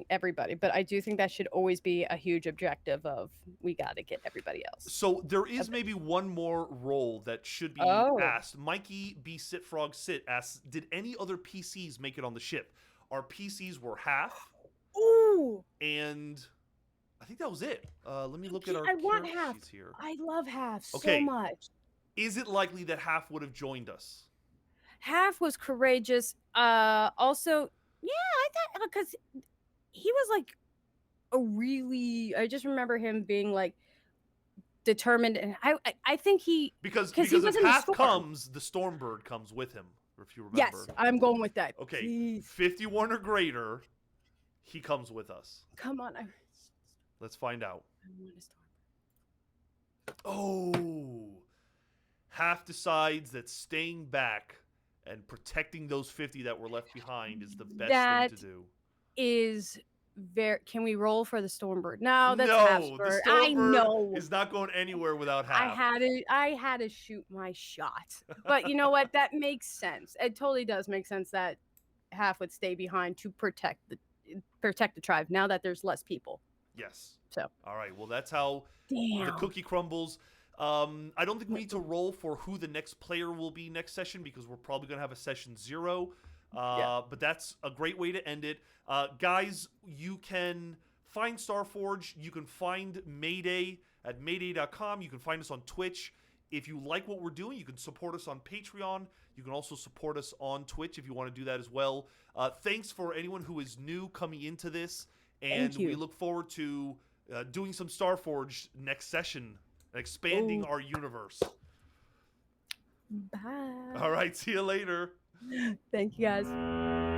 everybody, but I do think that should always be a huge objective of we got to get everybody else. So there is maybe one more role that should be asked. Mikey B. Sitfrog Sit asks, did any other PCs make it on the ship? Our PCs were half. Ooh. And I think that was it. Let me look at our I want character half. sheets here. I love half Okay. so much. Is it likely that half would have joined us? Half was courageous. Also, yeah, I thought because he was like I just remember him being like determined, and I think because he if was in the half storm. comes, the Stormbird comes with him. If you remember. Yes, I'm going with that. Okay, Please. 51 or greater, he comes with us. Come on, Let's find out. I want a storm. Oh, half decides that staying back and protecting those 50 that were left behind is the best thing to do. Is can we roll for the Stormbird? No, that's no, half the bird. Stormbird I know. is not going anywhere without half. I had to shoot my shot. But you know what? That makes sense. It totally does make sense that half would stay behind to protect the tribe now that there's less people. Yes. So. All right. Well, that's how the cookie crumbles. I don't think we need to roll for who the next player will be next session because we're probably going to have a session 0. But that's a great way to end it. Guys, you can find Starforge. You can find Mayday at mayday.com. You can find us on Twitch. If you like what we're doing, you can support us on Patreon. You can also support us on Twitch if you want to do that as well. Thanks for anyone who is new coming into this. And we look forward to doing some Starforge next session. Expanding our universe. Bye. All right, see you later. Thank you guys.